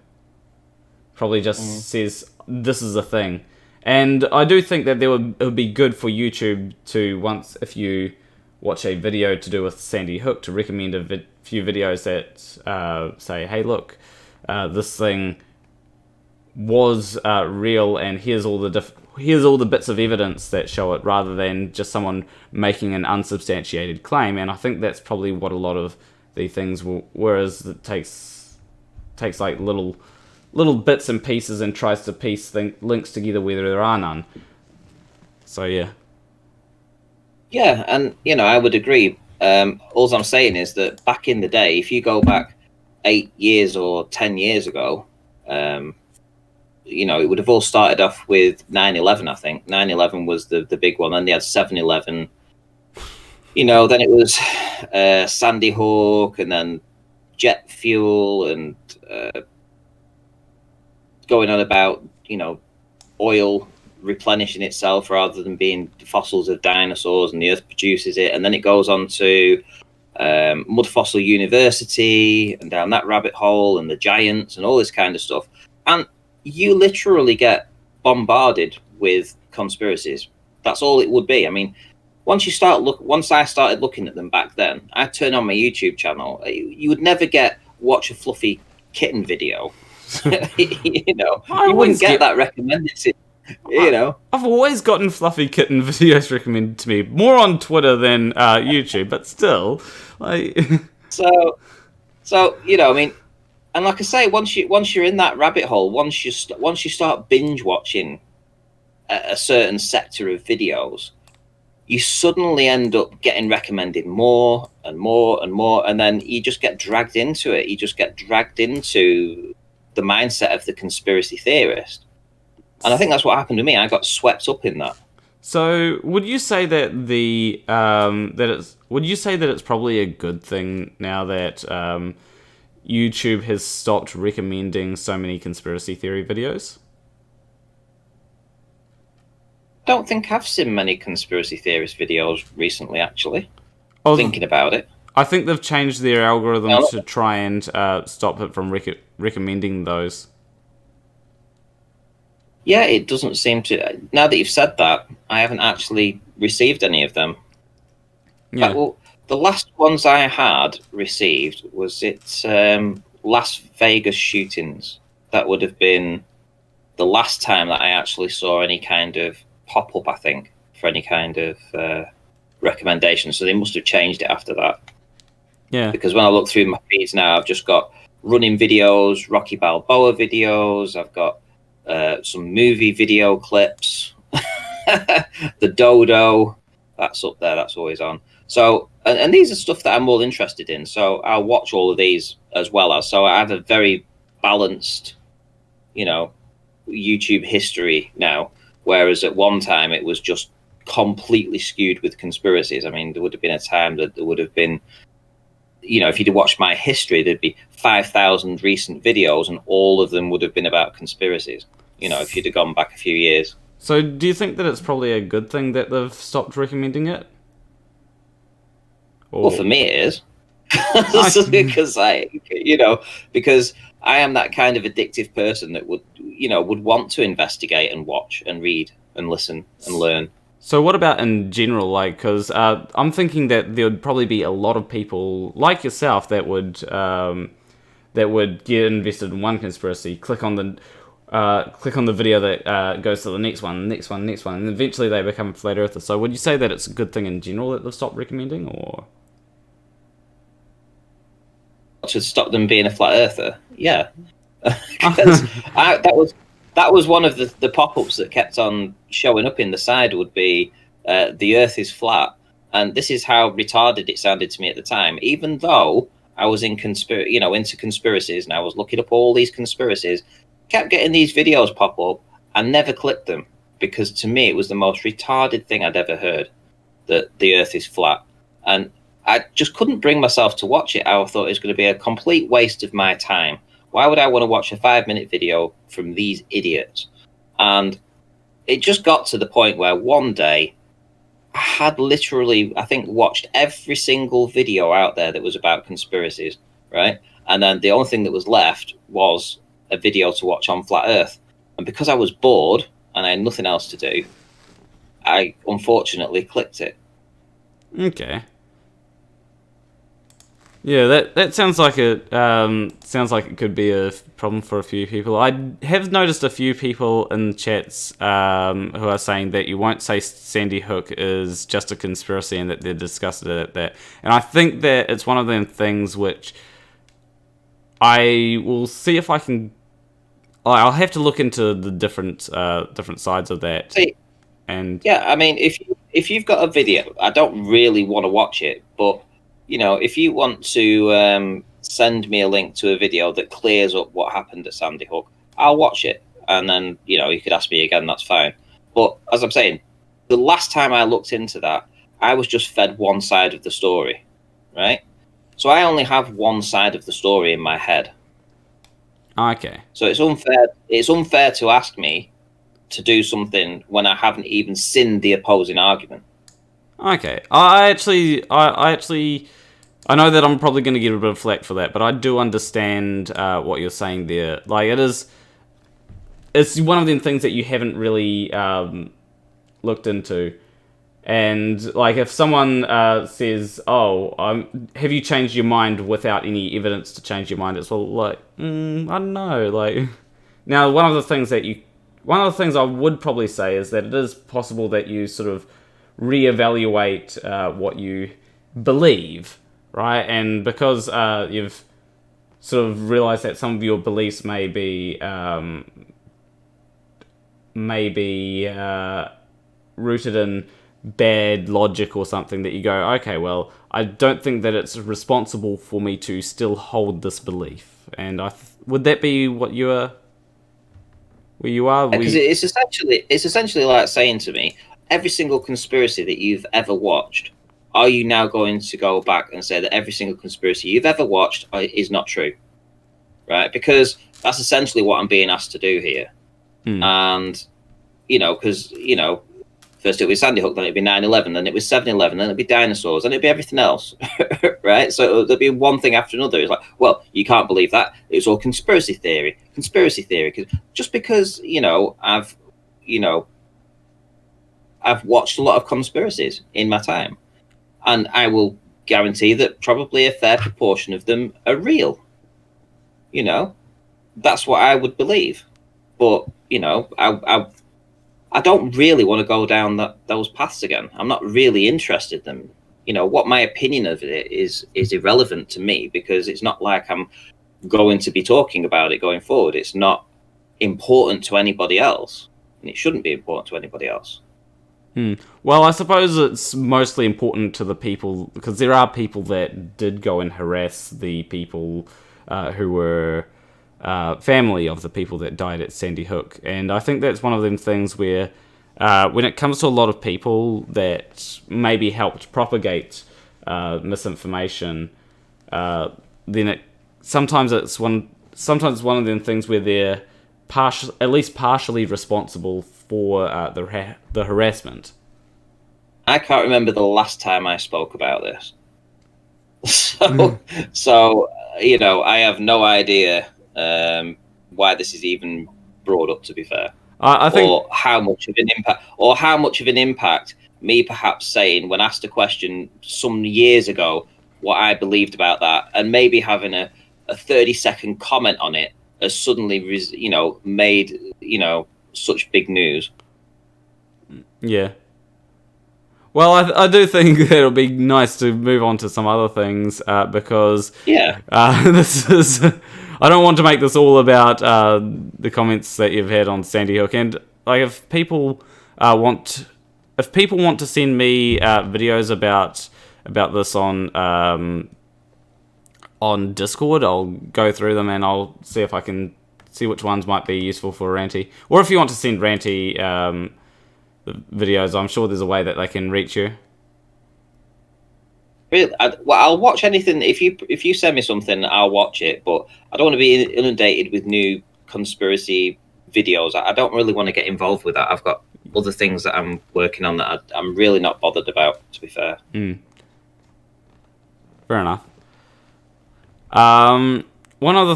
Probably just says, this is a thing. And I do think that it would be good for YouTube to, once, if you watch a video to do with Sandy Hook, to recommend a few videos that say, hey, look, this thing was real, and here's all the bits of evidence that show it, rather than just someone making an unsubstantiated claim. And I think that's probably what a lot of the things whereas it takes like little bits and pieces and tries to piece links together where there are none. So yeah, and I would agree. All I'm saying is that back in the day, if you go back 8 years or 10 years ago, it would have all started off with 9/11. I think 9/11 was the big one, and they had 7/11. Then it was Sandy Hook, and then jet fuel, and going on about oil replenishing itself rather than being fossils of dinosaurs, and the earth produces it. And then it goes on to Mud Fossil University, and down that rabbit hole, and the giants, and all this kind of stuff. And you literally get bombarded with conspiracies. That's all it would be. I mean, once I started looking at them back then, I turned on my YouTube channel. You would never watch a fluffy kitten video. You wouldn't get that recommended to you. I've always gotten fluffy kitten videos recommended to me, more on Twitter than YouTube, but still, like. So I mean, and like I say, once you're in that rabbit hole, once you start binge watching a certain sector of videos, you suddenly end up getting recommended more and more and more, and then you just get dragged into it. You just get dragged into the mindset of the conspiracy theorist. And I think that's what happened to me. I got swept up in that. So, would you say that it's probably a good thing now that YouTube has stopped recommending so many conspiracy theory videos? I don't think I've seen many conspiracy theorist videos recently, actually. Thinking about it. I think they've changed their algorithm to try and stop it from recommending those. Yeah, it doesn't seem to. Now that you've said that, I haven't actually received any of them. Yeah. Well, the last ones I had received was Las Vegas shootings. That would have been the last time that I actually saw any kind of pop-up, I think, for any kind of recommendation. So they must have changed it after that. Yeah. Because when I look through my feeds now, I've just got running videos, Rocky Balboa videos. I've got some movie video clips. The Dodo, that's up there. That's always on. So, and these are stuff that I'm all interested in. So I'll watch all of these as well as. So I have a very balanced, YouTube history now. Whereas at one time it was just completely skewed with conspiracies. I mean, there would have been a time that there would have been, if you'd watched my history, there'd be 5,000 recent videos and all of them would have been about conspiracies, if you'd have gone back a few years. So do you think that it's probably a good thing that they've stopped recommending it? Or... Well, for me it is. Because because I am that kind of addictive person that would want to investigate and watch and read and listen and learn. So what about in general, because I'm thinking that there would probably be a lot of people like yourself that would get invested in one conspiracy, click on the video that goes to the next one, and eventually they become flat earthers. So would you say that it's a good thing in general that they've stopped recommending, or to stop them being a flat earther? Yeah, because that was one of the pop-ups that kept on showing up in the side. Would be the Earth is flat, and this is how retarded it sounded to me at the time. Even though I was into conspiracies, and I was looking up all these conspiracies, kept getting these videos pop up. I never clicked them because to me it was the most retarded thing I'd ever heard, that the Earth is flat, and I just couldn't bring myself to watch it. I thought it was going to be a complete waste of my time. Why would I want to watch a 5-minute video from these idiots? And it just got to the point where one day I had literally, I think, watched every single video out there that was about conspiracies, right? And then the only thing that was left was a video to watch on Flat Earth. And because I was bored and I had nothing else to do, I unfortunately clicked it. Okay. Yeah, that sounds like it could be a problem for a few people. I have noticed a few people in chats who are saying that you won't say Sandy Hook is just a conspiracy and that they're disgusted at that. And I think that it's one of them things which I will see if I can. I'll have to look into the different sides of that. See, and yeah, I mean, if you've got a video, I don't really want to watch it, but if you want to send me a link to a video that clears up what happened at Sandy Hook, I'll watch it. And then, you could ask me again, that's fine. But as I'm saying, the last time I looked into that, I was just fed one side of the story, right? So I only have one side of the story in my head. Okay. So it's unfair to ask me to do something when I haven't even seen the opposing argument. Okay. I know that I'm probably going to get a bit of flack for that, but I do understand what you're saying there. Like, it's one of them things that you haven't really looked into. And, like, if someone says, have you changed your mind without any evidence to change your mind? It's all like, I don't know. Like, now, one of the things I would probably say is that it is possible that you sort of reevaluate what you believe, right? And because you've sort of realized that some of your beliefs may be rooted in bad logic or something, that you go, okay, well, I don't think that it's responsible for me to still hold this belief. And would that be what you are? Where you are? Because it's essentially like saying to me, every single conspiracy that you've ever watched, are you now going to go back and say that every single conspiracy you've ever watched is not true? Right? Because that's essentially what I'm being asked to do here. And, because, first it was Sandy Hook, then it'd be 9/11, then it was 7/11, then it'd be dinosaurs, then it'd be everything else, right? So there'd be one thing after another. It's like, well, you can't believe that. It's all conspiracy theory. Just because, I've watched a lot of conspiracies in my time, and I will guarantee that probably a fair proportion of them are real. That's what I would believe. But, I don't really want to go down those paths again. I'm not really interested in them. You know, what my opinion of it is irrelevant to me, because it's not like I'm going to be talking about it going forward. It's not important to anybody else, and it shouldn't be important to anybody else. Well, I suppose it's mostly important to the people, because there are people that did go and harass the people who were family of the people that died at Sandy Hook. And I think that's one of them things where when it comes to a lot of people that maybe helped propagate misinformation, then sometimes it's one of them things where they're at least partially responsible for the harassment. I can't remember the last time I spoke about this. So you know, I have no idea why this is even brought up, to be fair. I think, or how much of an impact me perhaps saying, when asked a question some years ago, what I believed about that, and maybe having a 30-second comment on it has suddenly, made, such big news. Yeah. Well, I do think it'll be nice to move on to some other things, because this is... I don't want to make this all about the comments that you've had on Sandy Hook, and like if people want to send me videos about this on Discord, I'll go through them and I'll see if I can see which ones might be useful for Ranty. Or if you want to send Ranty the videos, I'm sure there's a way that they can reach you. Really, I'll watch anything. If you send me something, I'll watch it. But I don't want to be inundated with new conspiracy videos. I don't really want to get involved with that. I've got other things that I'm working on that I'm really not bothered about, to be fair. Fair enough. One of the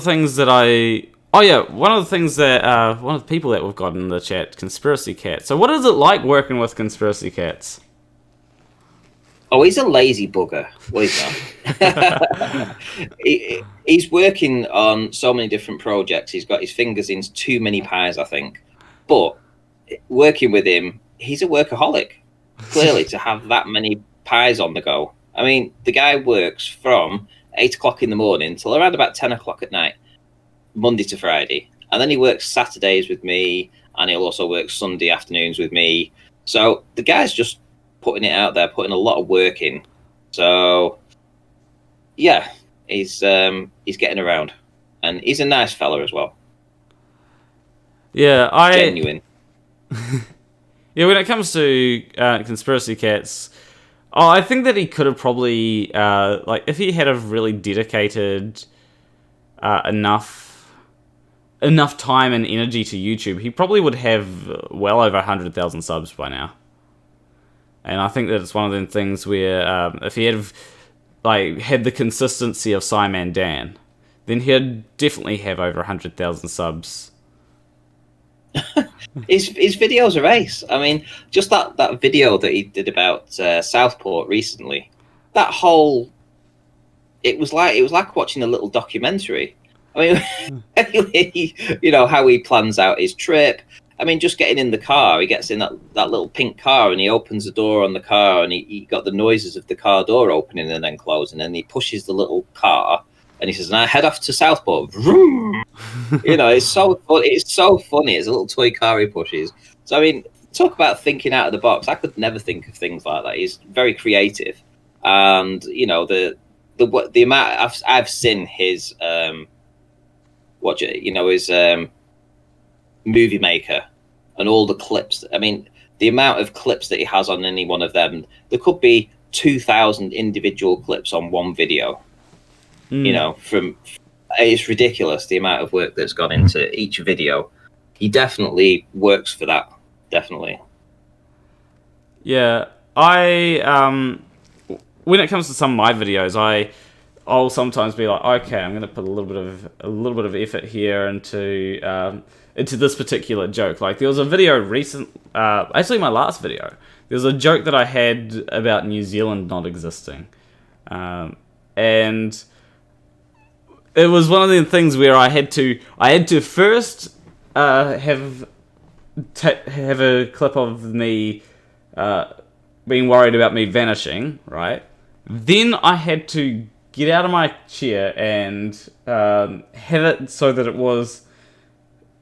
people that we've got in the chat, Conspiracy Catz. So what is it like working with Conspiracy Catz? Oh, he's a lazy bugger. Well, he's not. He's working on so many different projects. He's got his fingers in too many pies, I think. But working with him, he's a workaholic, clearly, to have that many pies on the go. I mean, the guy works from 8 o'clock in the morning till around about 10 o'clock at night, Monday to Friday. And then he works Saturdays with me, and he'll also work Sunday afternoons with me. So the guy's just putting it out there, putting a lot of work in. So yeah, he's getting around, and he's a nice fella as well. Yeah, genuine. Yeah, when it comes to Conspiracy Catz, I think that he could have probably if he had have really dedicated enough time and energy to YouTube, he probably would have well over 100,000 subs by now. And I think that it's one of them things where if he had the consistency of Simon Dan, then he'd definitely have over 100,000 subs. His videos are ace. I mean, just that video that he did about Southport recently, it was like watching a little documentary. I mean, how he plans out his trip. I mean, just getting in the car, he gets in that little pink car and he opens the door on the car, and he got the noises of the car door opening and then closing, and he pushes the little car and he says, "Now head off to Southport." It's so funny. It's so funny. It's a little toy car he pushes. So I mean, talk about thinking out of the box. I could never think of things like that. He's very creative, and the amount I've seen his his movie maker and all the clips. I mean, the amount of clips that he has on any one of them, there could be 2,000 individual clips on one video. It's ridiculous the amount of work that's gone into each video. He definitely works for that. Definitely. Yeah, when it comes to some of my videos, I'll sometimes be like, okay, I'm going to put a little bit of effort here into this particular joke. Like there was a video actually my last video. There was a joke that I had about New Zealand not existing, and it was one of the things where I had to first have have a clip of me being worried about me vanishing, right? Then I had to get out of my chair and have it so that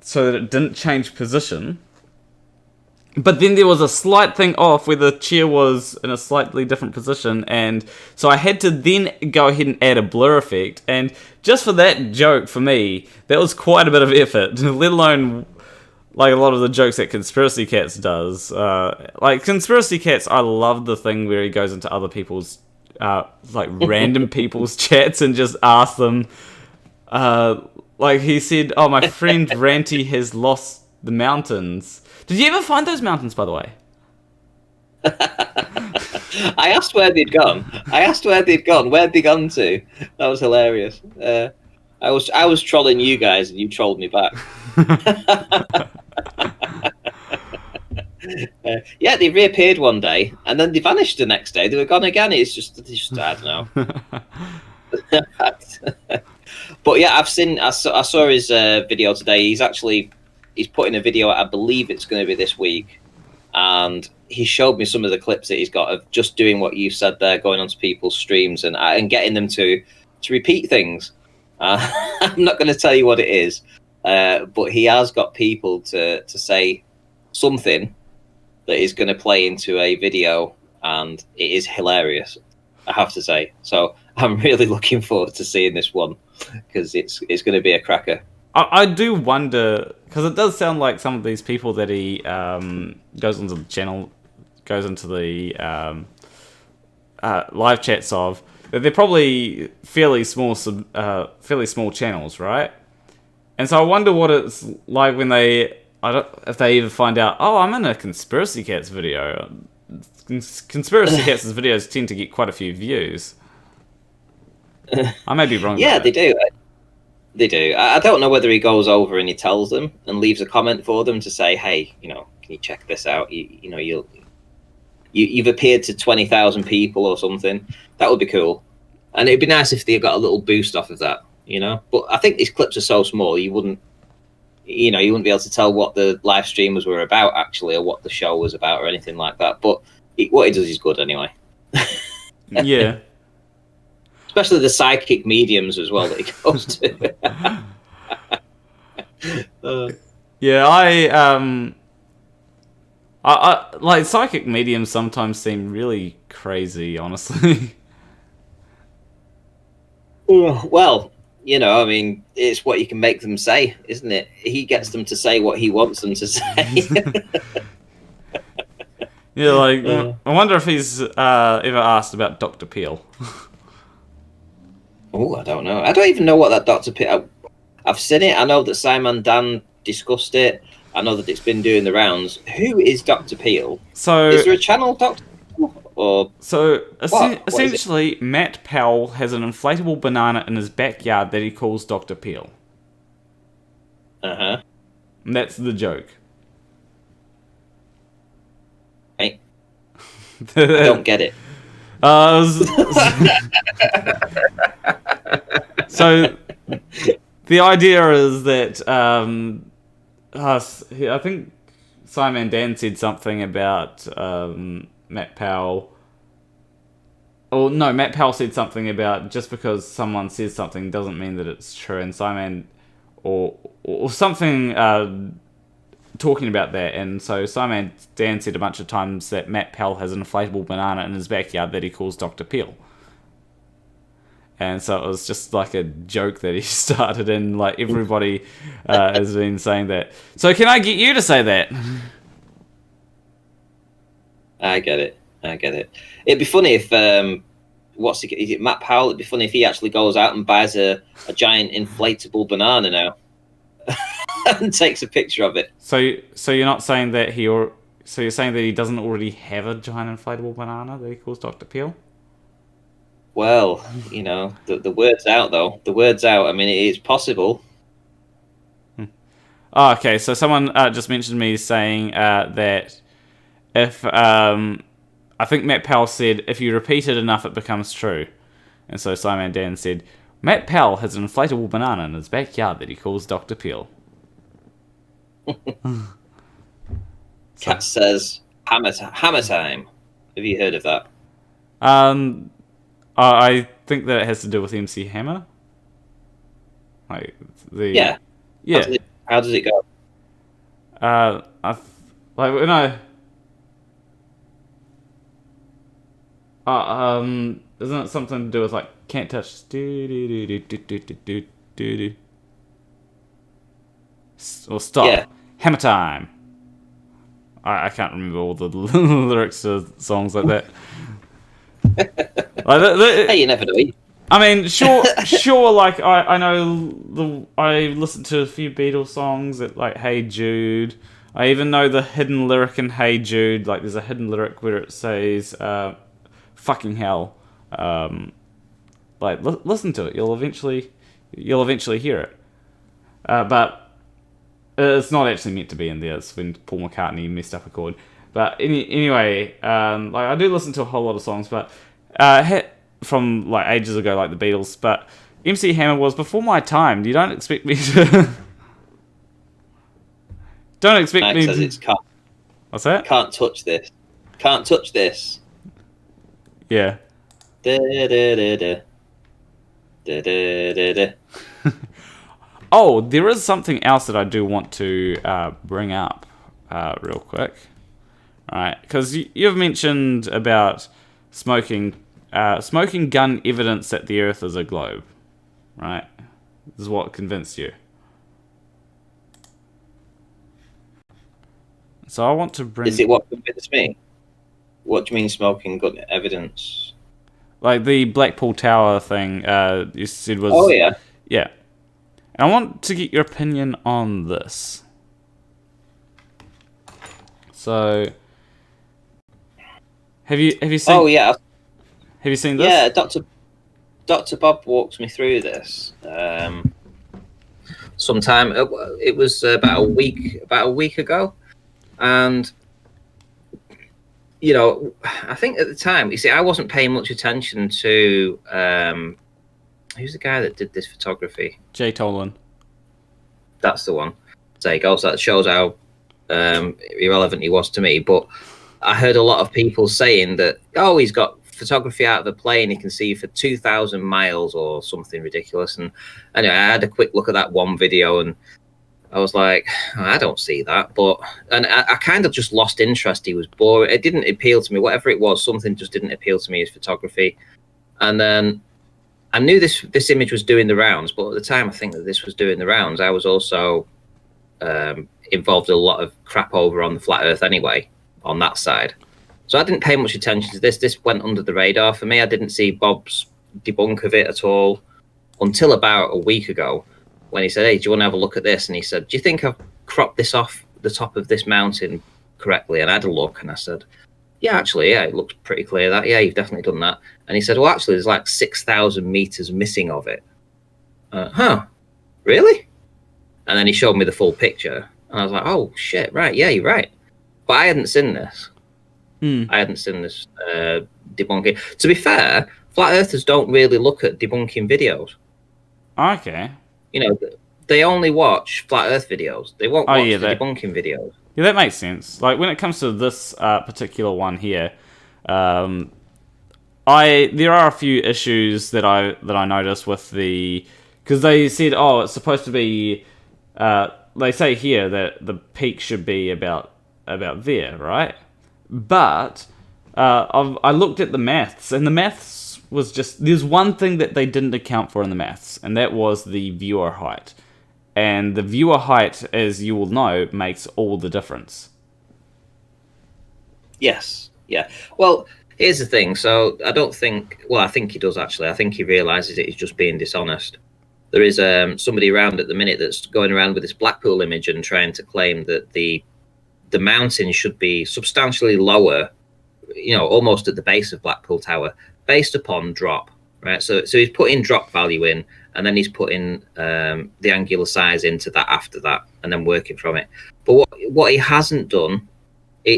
it didn't change position. But then there was a slight thing off where the chair was in a slightly different position, and so I had to then go ahead and add a blur effect. And just for that joke, for me, that was quite a bit of effort, let alone like a lot of the jokes that Conspiracy Catz does. Like Conspiracy Catz, I love the thing where he goes into other people's like random people's chats and just asks them. Like he said, "Oh, my friend Ranty has lost the mountains." Did you ever find those mountains, by the way? I asked where they'd gone. Where'd they gone to? That was hilarious. I was trolling you guys, and you trolled me back. Yeah, they reappeared one day, and then they vanished the next day. They were gone again. It's just I don't know. But yeah, I saw his video today. He's putting a video out. I believe it's going to be this week, and he showed me some of the clips that he's got of just doing what you said there, going onto people's streams and getting them to repeat things. I'm not going to tell you what it is, but he has got people to say something that is going to play into a video, and it is hilarious, I have to say. So I'm really looking forward to seeing this one, because it's going to be a cracker. I do wonder, because it does sound like some of these people that he goes into the channel, goes into the live chats of, that they're probably fairly small channels, right? And so I wonder what it's like when if they even find out, oh, I'm in a Conspiracy Catz video. Conspiracy Catz's videos tend to get quite a few views. I may be wrong. Yeah, they do. They do. I don't know whether he goes over and he tells them and leaves a comment for them to say, hey, can you check this out? You've appeared to 20,000 people or something. That would be cool. And it'd be nice if they got a little boost off of that, But I think these clips are so small, you wouldn't be able to tell what the live streamers were about, actually, or what the show was about or anything like that. But what he does is good anyway. Yeah. Especially the psychic mediums as well that he goes to. Yeah, I like psychic mediums sometimes seem really crazy, honestly. Well, it's what you can make them say, isn't it? He gets them to say what he wants them to say. Yeah, I wonder if he's ever asked about Dr. Peel. Oh, I don't know. I don't even know what that Dr. Peel... I've seen it. I know that Simon Dan discussed it. I know that it's been doing the rounds. Who is Dr. Peel? So, is there a channel, Dr. Peel? Or essentially, Matt Powell has an inflatable banana in his backyard that he calls Dr. Peel. Uh-huh. And that's the joke. Right. I don't get it. So the idea is that I think Simon Dan said something about Matt Powell. Or no, Matt Powell said something about just because someone says something doesn't mean that it's true, and Simon or something talking about that, and so Simon Dan said a bunch of times that Matt Powell has an inflatable banana in his backyard that he calls Dr. Peel. And so it was just like a joke that he started, and like everybody has been saying that. So can I get you to say that? I get it. It'd be funny if is it Matt Powell? It'd be funny if he actually goes out and buys a giant inflatable banana now and takes a picture of it. So you're not saying that so you're saying that he doesn't already have a giant inflatable banana that he calls Dr. Peel? Well, the word's out, though. The word's out. I mean, it is possible. Oh, okay, so someone just mentioned me saying that if... I think Matt Powell said, if you repeat it enough, it becomes true. And so Simon Dan said, Matt Powell has an inflatable banana in his backyard that he calls Dr. Peel. Cat says hammer time. Have you heard of that? I think that it has to do with MC Hammer. Like Yeah. How does it go? Like when isn't it something to do with like can't touch or stop? Yeah. Hammer time. I can't remember all the lyrics to songs like that. Hey, you never know. I mean, sure. Like I know I listened to a few Beatles songs that like Hey Jude. I even know the hidden lyric in Hey Jude. Like there's a hidden lyric where it says "fucking hell." Listen to it. You'll eventually hear it. But it's not actually meant to be in there. It's when Paul McCartney messed up a chord. But anyway, like I do listen to a whole lot of songs, but from like ages ago, like the Beatles. But MC Hammer was before my time. You don't expect me to. Don't expect me to. What's that? Can't touch this. Can't touch this. Yeah. Da, da, da, da. Da, da, da, da. Oh, there is something else that I do want to bring up real quick. All right, because you've mentioned about smoking gun evidence that the Earth is a globe, right? This is what convinced you. So I want to bring... Is it what convinced me? What do you mean smoking gun evidence? Like the Blackpool Tower thing you said was... Oh, yeah. Yeah. And I want to get your opinion on this. So... Have you seen... Oh, yeah. Have you seen this? Yeah, Dr. Bob walks me through this. Sometime... It was about a week ago. And, you know, I think at the time, you see, I wasn't paying much attention to, who's the guy that did this photography? Jay Tolan. That's the one. There you go. So that shows how irrelevant he was to me. But I heard a lot of people saying that, oh, he's got photography out of the plane. He can see for 2,000 miles or something ridiculous. And anyway, I had a quick look at that one video and I was like, oh, I don't see that. And I kind of just lost interest. He was boring. It didn't appeal to me. Whatever it was, something just didn't appeal to me as photography. And then I knew this image was doing the rounds, but at the time I think that this was doing the rounds. I was also involved in a lot of crap over on the flat Earth anyway, on that side. So I didn't pay much attention to this. This went under the radar for me. I didn't see Bob's debunk of it at all until about a week ago, when he said, hey, do you want to have a look at this? And he said, do you think I've cropped this off the top of this mountain correctly? And I had a look and I said, yeah, actually, yeah, it looks pretty clear that. Yeah, you've definitely done that. And he said, well, actually, there's like 6,000 meters missing of it. Huh? Really? And then he showed me the full picture. And I was like, oh, shit, right. Yeah, you're right. But I hadn't seen this. I hadn't seen this debunking. To be fair, flat earthers don't really look at debunking videos. Okay. You know, they only watch flat Earth videos. They won't watch the debunking videos. Yeah, that makes sense. Like when it comes to this particular one here, there are a few issues that I noticed with because they said, oh, it's supposed to be. They say here that the peak should be about there, right? But I looked at the maths, and the maths was just, there's one thing that they didn't account for in the maths, and that was the viewer height. And the viewer height, as you will know, makes all the difference. Yes, yeah. Well, here's the thing. So I think he does actually. I think he realises that he's just being dishonest. There is somebody around at the minute that's going around with this Blackpool image and trying to claim that the mountain should be substantially lower, you know, almost at the base of Blackpool Tower, based upon drop, right? So he's putting drop value in, and then he's putting the angular size into that after that, and then working from it. But what he hasn't done,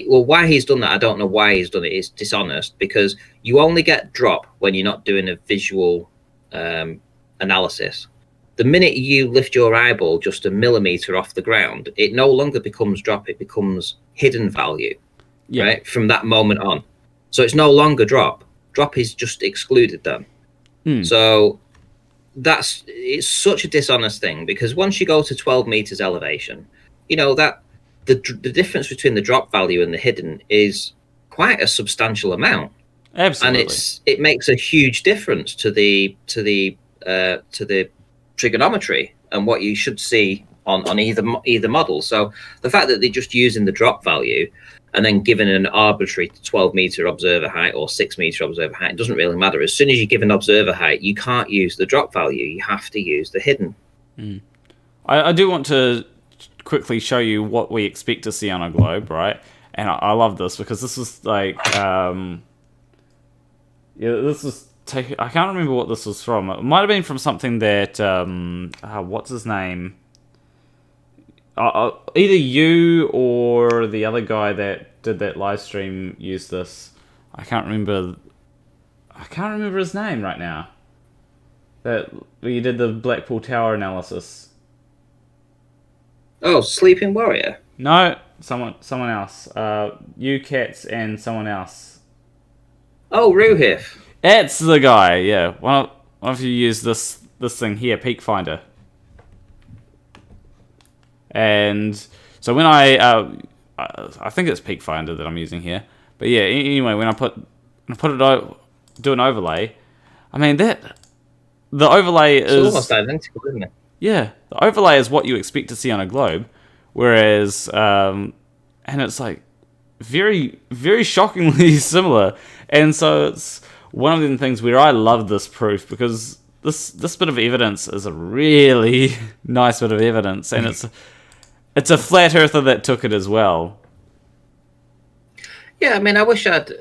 why he's done that, I don't know why he's done it. It's dishonest, because you only get drop when you're not doing a visual analysis. The minute you lift your eyeball just a millimeter off the ground, it no longer becomes drop, it becomes hidden value, right? From that moment on. So it's no longer drop. Drop is just excluded then. So it's such a dishonest thing, because once you go to 12 meters elevation, you know that the difference between the drop value and the hidden is quite a substantial amount. Absolutely. And it makes a huge difference to the trigonometry and what you should see on either model. So the fact that they're just using the drop value and then given an arbitrary 12 meter observer height or 6 meter observer height, it doesn't really matter. As soon as you give an observer height, you can't use the drop value. You have to use the hidden. I do want to quickly show you what we expect to see on a globe, right? And I love this because this is like, this is I can't remember what this was from. It might have been from something that what's his name? Either you or the other guy that did that live stream used this. I can't remember his name right now. That you did the Blackpool Tower analysis. Oh, Sleeping Warrior. No, someone else. You Catz and someone else. Oh, Ruhif. That's the guy. Yeah, one of you use this thing here, Peak Finder. And so when I think it's Peak Finder that I'm using here, but yeah. Anyway, when I put it do an overlay, I mean the overlay is almost identical, isn't it? Yeah, the overlay is what you expect to see on a globe, whereas and it's like very, very shockingly similar. And so it's one of the things where I love this proof, because this bit of evidence is a really nice bit of evidence, and it's a flat earther that took it as well. Yeah, I mean, I wish I'd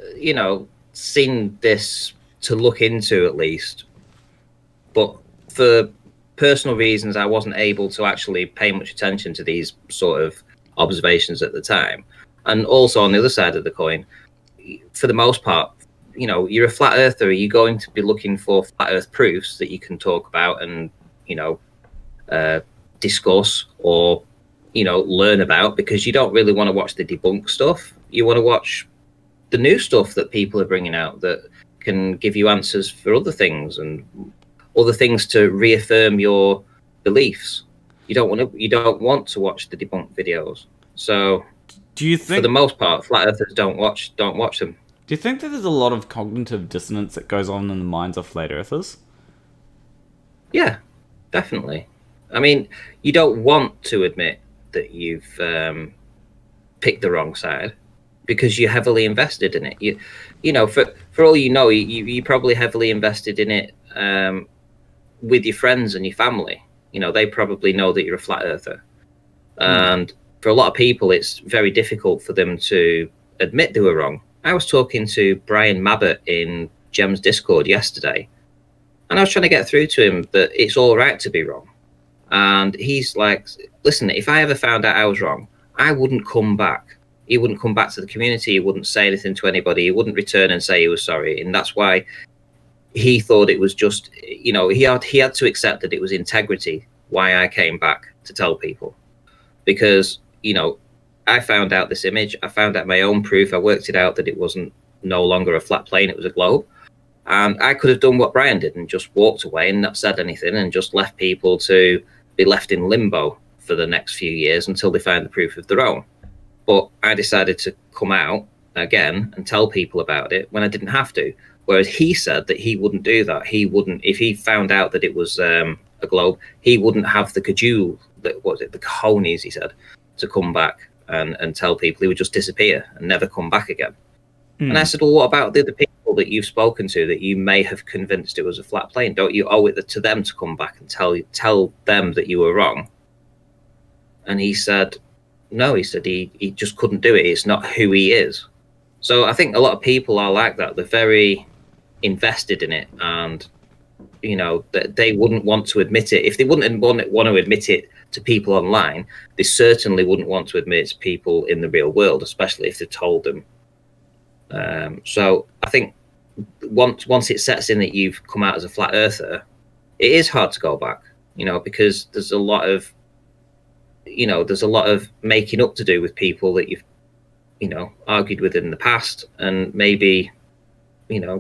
seen this to look into at least, but for personal reasons, I wasn't able to actually pay much attention to these sort of observations at the time. And also on the other side of the coin, for the most part, you're a flat earther. Are you going to be looking for flat earth proofs that you can talk about and, discuss or, learn about? Because you don't really want to watch the debunk stuff. You want to watch the new stuff that people are bringing out that can give you answers for other things and other things to reaffirm your beliefs. You don't want to watch the debunk videos. So, do you think, for the most part, flat earthers don't watch them? Do you think that there's a lot of cognitive dissonance that goes on in the minds of flat earthers? Yeah, definitely. I mean, you don't want to admit that you've picked the wrong side because you're heavily invested in it. For all you probably heavily invested in it with your friends and your family. They probably know that you're a flat earther. And for a lot of people, it's very difficult for them to admit they were wrong. I was talking to Brian Mabbott in Gem's Discord yesterday, and I was trying to get through to him that it's all right to be wrong. And he's like, listen, if I ever found out I was wrong, I wouldn't come back. He wouldn't come back to the community. He wouldn't say anything to anybody. He wouldn't return and say he was sorry. And that's why he thought it was just, he had to accept that it was integrity why I came back to tell people. Because, I found out this image. I found out my own proof. I worked it out that it wasn't no longer a flat plane. It was a globe. And I could have done what Brian did and just walked away and not said anything and just left people to be left in limbo for the next few years until they find the proof of their own. But I decided to come out again and tell people about it when I didn't have to. Whereas he said that he wouldn't do that. He wouldn't, if he found out that it was a globe, he wouldn't have the cajole, the cojones, he said, to come back and tell people. He would just disappear and never come back again. And I said, well, what about the other people that you've spoken to that you may have convinced it was a flat plane? Don't you owe it to them to come back and tell them that you were wrong? And he said, no, he said he just couldn't do it. It's not who he is. So I think a lot of people are like that. They're very invested in it, and that they wouldn't want to admit it. If they wouldn't want to admit it to people online, they certainly wouldn't want to admit it to people in the real world, especially if they told them. So I think once it sets in that you've come out as a flat earther, it is hard to go back. because there's a lot of making up to do with people that you've argued with in the past, and maybe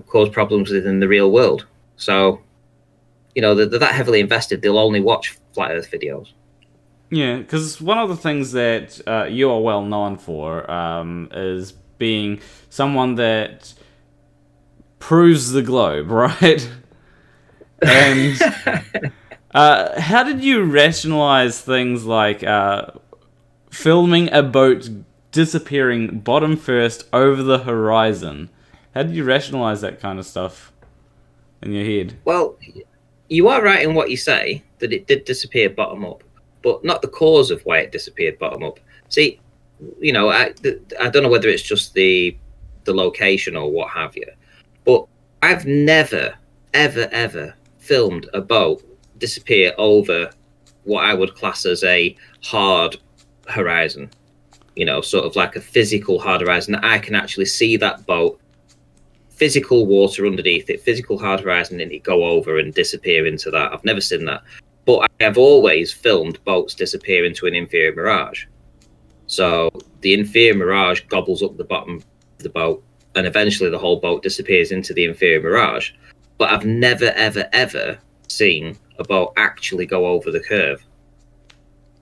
cause problems within the real world. So they're that heavily invested, they'll only watch flat earth videos. Yeah, because one of the things that you are well known for is being someone that proves the globe, right? And how did you rationalize things like filming a boat disappearing bottom first over the horizon? How did you rationalize that kind of stuff in your head? Well, you are right in what you say, that it did disappear bottom up, but not the cause of why it disappeared bottom up. See, I don't know whether it's just the location or what have you, but I've never, ever filmed a boat disappear over what I would class as a hard horizon, sort of like a physical hard horizon that I can actually see that boat, physical water underneath it, physical hard horizon, and it go over and disappear into that. I've never seen that. But I have always filmed boats disappear into an inferior mirage. So the inferior mirage gobbles up the bottom of the boat, and eventually the whole boat disappears into the inferior mirage. But I've never, ever seen a boat actually go over the curve.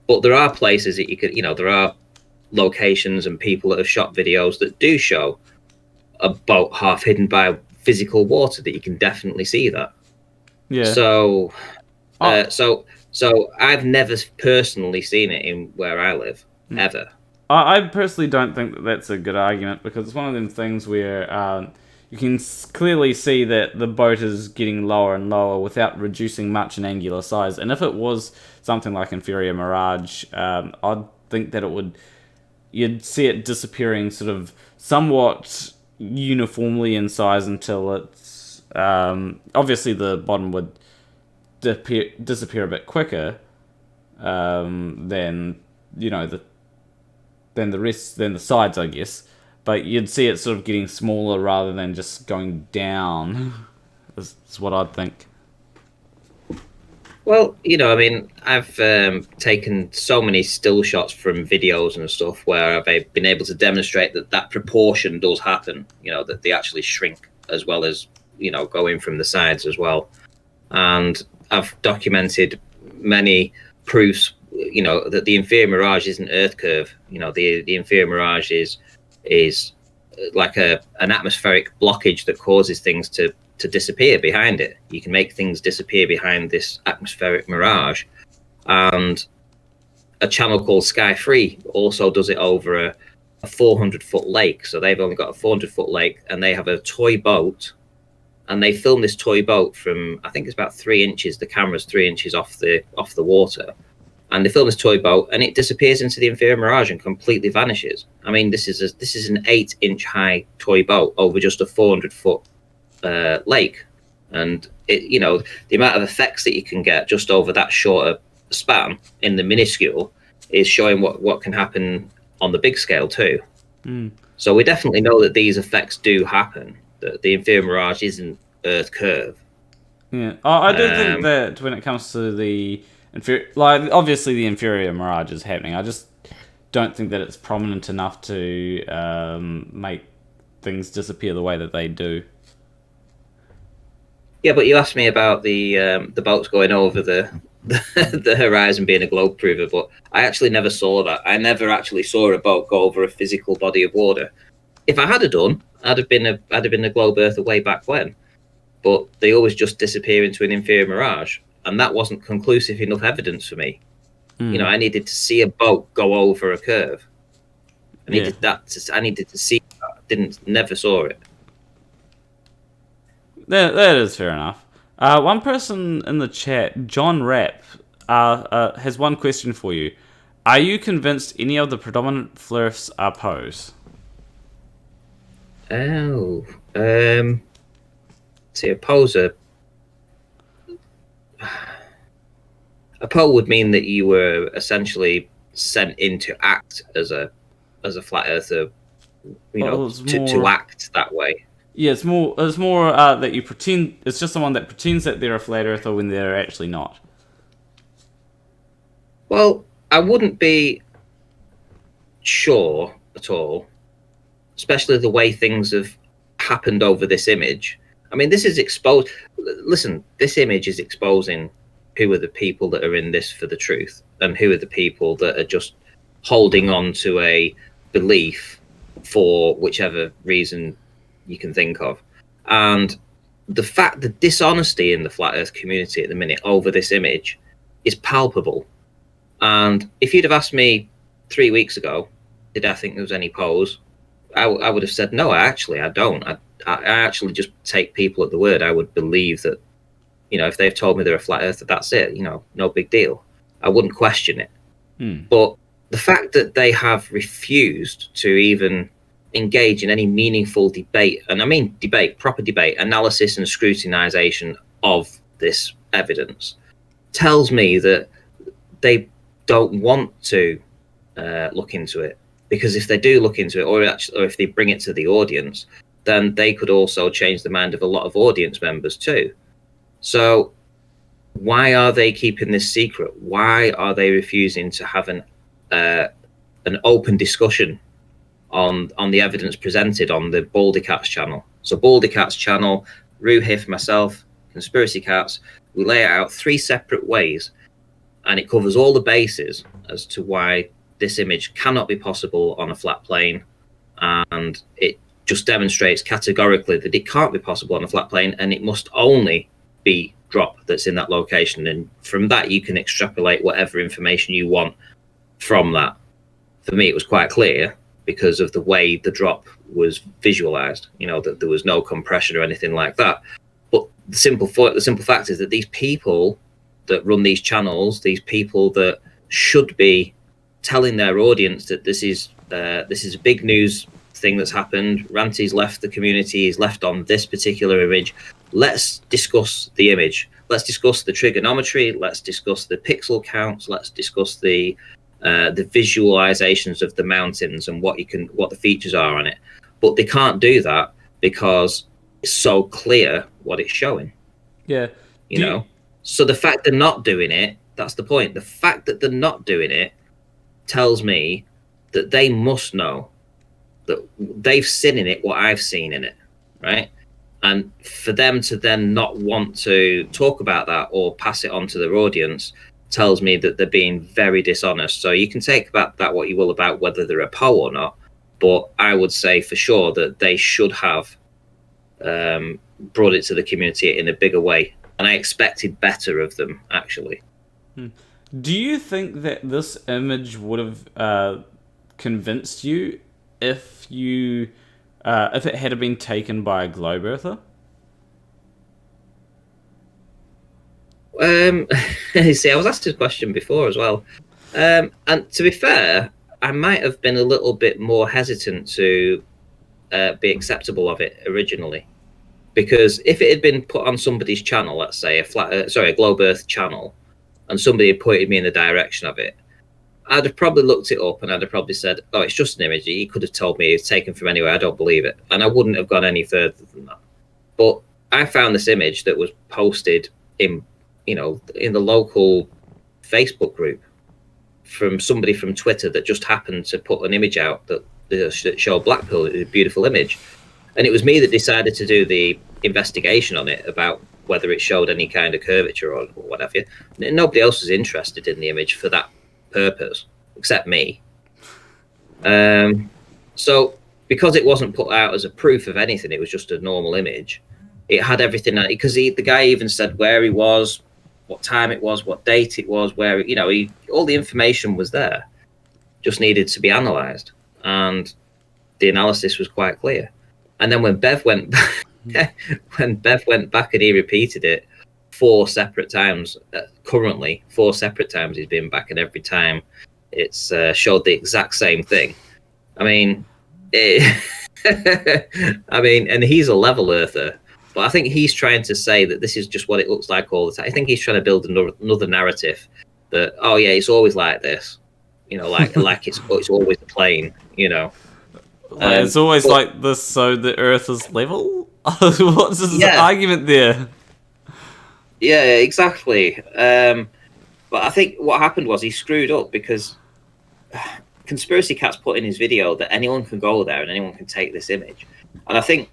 But there are places that you could, there are locations and people that have shot videos that do show a boat half hidden by physical water, that you can definitely see that. Yeah. So, so I've never personally seen it in where I live, ever. I personally don't think that that's a good argument, because it's one of them things where you can clearly see that the boat is getting lower and lower without reducing much in angular size. And if it was something like inferior mirage, I'd think that you'd see it disappearing sort of somewhat uniformly in size until it's obviously the bottom would disappear a bit quicker than the sides, I guess. But you'd see it sort of getting smaller rather than just going down. Is what I'd think. Well, I've taken so many still shots from videos and stuff where I've been able to demonstrate that proportion does happen, that they actually shrink as well as, go in from the sides as well. And I've documented many proofs, that the inferior mirage isn't Earth curve. The inferior mirage is like an atmospheric blockage that causes things to disappear behind it. You can make things disappear behind this atmospheric mirage. And a channel called Sky Free also does it over a 400-foot lake. So they've only got a 400-foot lake, and they have a toy boat, and they film this toy boat from, I think it's about 3 inches. The camera's 3 inches off the water, and they film this toy boat, and it disappears into the inferior mirage and completely vanishes. I mean, this is an 8-inch high toy boat over just a 400-foot lake, and the amount of effects that you can get just over that shorter span in the minuscule is showing what can happen on the big scale too. So we definitely know that these effects do happen, that the inferior mirage isn't Earth curve. I do think that when it comes to the inferior, obviously the inferior mirage is happening, I just don't think that it's prominent enough to make things disappear the way that they do. Yeah, but you asked me about the boats going over the horizon being a globe prover, but I actually never saw that. I never actually saw a boat go over a physical body of water. If I had done, I'd have been a globe earther way back when. But they always just disappear into an inferior mirage, and that wasn't conclusive enough evidence for me. I needed to see a boat go over a curve. I needed to see that. Never saw it. That is fair enough. One person in the chat, John Rapp, has one question for you. Are you convinced any of the predominant flirs are pose? Oh, see, a poser. A pole would mean that you were essentially sent in to act as a flat earther, to act that way. Yeah, it's more that you pretend. It's just someone that pretends that they're a flat earther when they're actually not. Well, I wouldn't be sure at all, especially the way things have happened over this image. I mean, this is exposed. Listen, this image is exposing who are the people that are in this for the truth and who are the people that are just holding on to a belief for whichever reason you can think of. And the dishonesty in the flat earth community at the minute over this image is palpable. And if you'd have asked me 3 weeks ago, did I think there was any pose? I would have said, no, I don't. I actually just take people at the word. I would believe that, if they've told me they're a flat earther, that's it, no big deal. I wouldn't question it. But the fact that they have refused to even engage in any meaningful debate, and I mean debate, proper debate, analysis and scrutinization of this evidence, tells me that they don't want to look into it. Because if they do look into it, or if they bring it to the audience, then they could also change the mind of a lot of audience members too. So why are they keeping this secret? Why are they refusing to have an open discussion on the evidence presented on the Baldy Catz channel? So Baldy Catz channel, Roo Hiff, myself, Conspiracy Catz, we lay it out 3 separate ways, and it covers all the bases as to why this image cannot be possible on a flat plane, and it just demonstrates categorically that it can't be possible on a flat plane, and it must only be drop that's in that location. And from that, you can extrapolate whatever information you want from that. For me, it was quite clear because of the way the drop was visualized, that there was no compression or anything like that. But the simple fact is that these people that run these channels, these people that should be telling their audience that this is a big news thing that's happened. Ranty's left the community. He's left on this particular image. Let's discuss the image. Let's discuss the trigonometry. Let's discuss the pixel counts. Let's discuss the visualizations of the mountains and what the features are on it. But they can't do that because it's so clear what it's showing. Yeah. So the fact they're not doing it, that's the point. The fact that they're not doing it tells me that they must know that they've seen in it what I've seen in it, right? And for them to then not want to talk about that or pass it on to their audience tells me that they're being very dishonest. So you can take about that what you will about whether they're a PO or not, but I would say for sure that they should have brought it to the community in a bigger way. And I expected better of them, actually. Do you think that this image would have convinced you if it had been taken by a globe earther? See, I was asked this question before as well. And to be fair, I might have been a little bit more hesitant to be acceptable of it originally. Because if it had been put on somebody's channel, let's say a globe earth channel, and somebody had pointed me in the direction of it, I'd have probably looked it up and I'd have probably said, oh, it's just an image. He could have told me it's taken from anywhere. I don't believe it. And I wouldn't have gone any further than that. But I found this image that was posted in the local Facebook group from somebody from Twitter that just happened to put an image out that showed Blackpool, a beautiful image. And it was me that decided to do the investigation on it about whether it showed any kind of curvature or whatever. Nobody else was interested in the image for that purpose, except me. So because it wasn't put out as a proof of anything, it was just a normal image. It had everything on it, because the guy even said where he was, what time it was, what date it was, where, all the information was there. Just needed to be analysed. And the analysis was quite clear. And then when Bev went back, and he repeated it 4 separate times, currently 4 separate times he's been back, and every time it's showed the exact same thing. I mean, and he's a level earther, but I think he's trying to say that this is just what it looks like all the time. I think he's trying to build another narrative that, oh yeah, it's always like this, like it's always a plane, it's always like this, so the Earth is level. What's his argument there? Yeah, exactly. But I think what happened was he screwed up because Conspiracy Catz put in his video that anyone can go there and anyone can take this image. And I think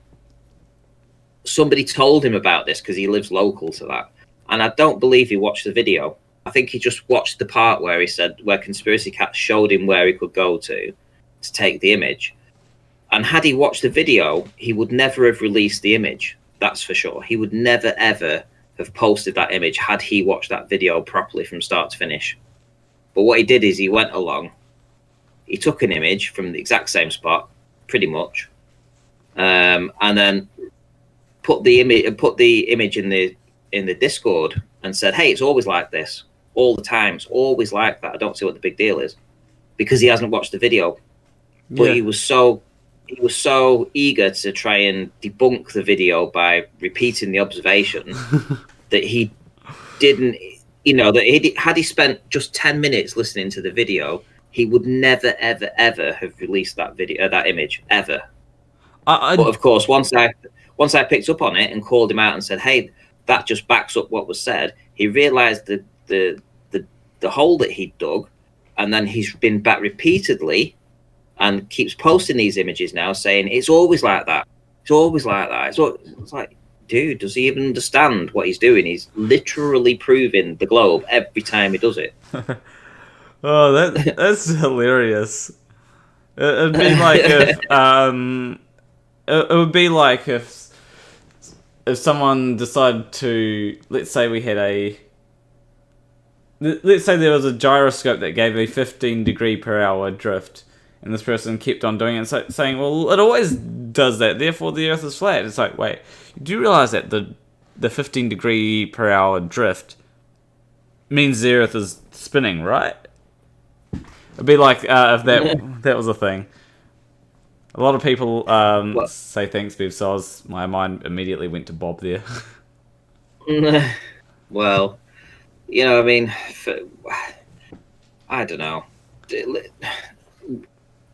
somebody told him about this because he lives local to that. And I don't believe he watched the video. I think he just watched the part where he said, where Conspiracy Catz showed him where he could go to take the image. And had he watched the video, he would never have released the image. That's for sure. He would never, ever have posted that image had he watched that video properly from start to finish. But what he did is he went along, he took an image from the exact same spot, pretty much, and then put the image in the Discord and said, "Hey, it's always like this, all the time. It's always like that. I don't see what the big deal is," because he hasn't watched the video. But he was so eager to try and debunk the video by repeating the observation that he didn't. Had he spent just 10 minutes listening to the video, he would never, ever, ever have released that image ever. But of course, once I picked up on it and called him out and said, "Hey, that just backs up what was said," he realised the hole that he'd dug, and then he's been back repeatedly and keeps posting these images now, saying it's always like that. It's always like that. It's like, dude, does he even understand what he's doing? He's literally proving the globe every time he does it. Oh, that's hilarious. It'd be like if it would be like if someone decided to, let's say there was a gyroscope that gave a 15-degree-per-hour drift, and this person kept on doing it, saying, "Well, it always does that, therefore the Earth is flat." It's like, wait, do you realize that the 15-degree-per-hour drift means the Earth is spinning, right? It'd be like if that was a thing. A lot of people say thanks, Bev, so my mind immediately went to Bob there. Well, I mean, I don't know.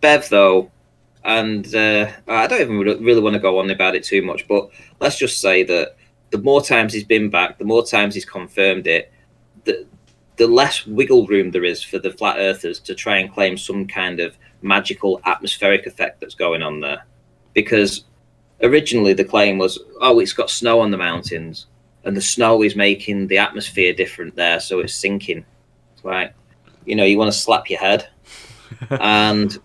Bev, though, and I don't even really want to go on about it too much, but let's just say that the more times he's been back, the more times he's confirmed it, the less wiggle room there is for the flat earthers to try and claim some kind of magical atmospheric effect that's going on there. Because originally the claim was, oh, it's got snow on the mountains, and the snow is making the atmosphere different there, so it's sinking. It's like, you want to slap your head. But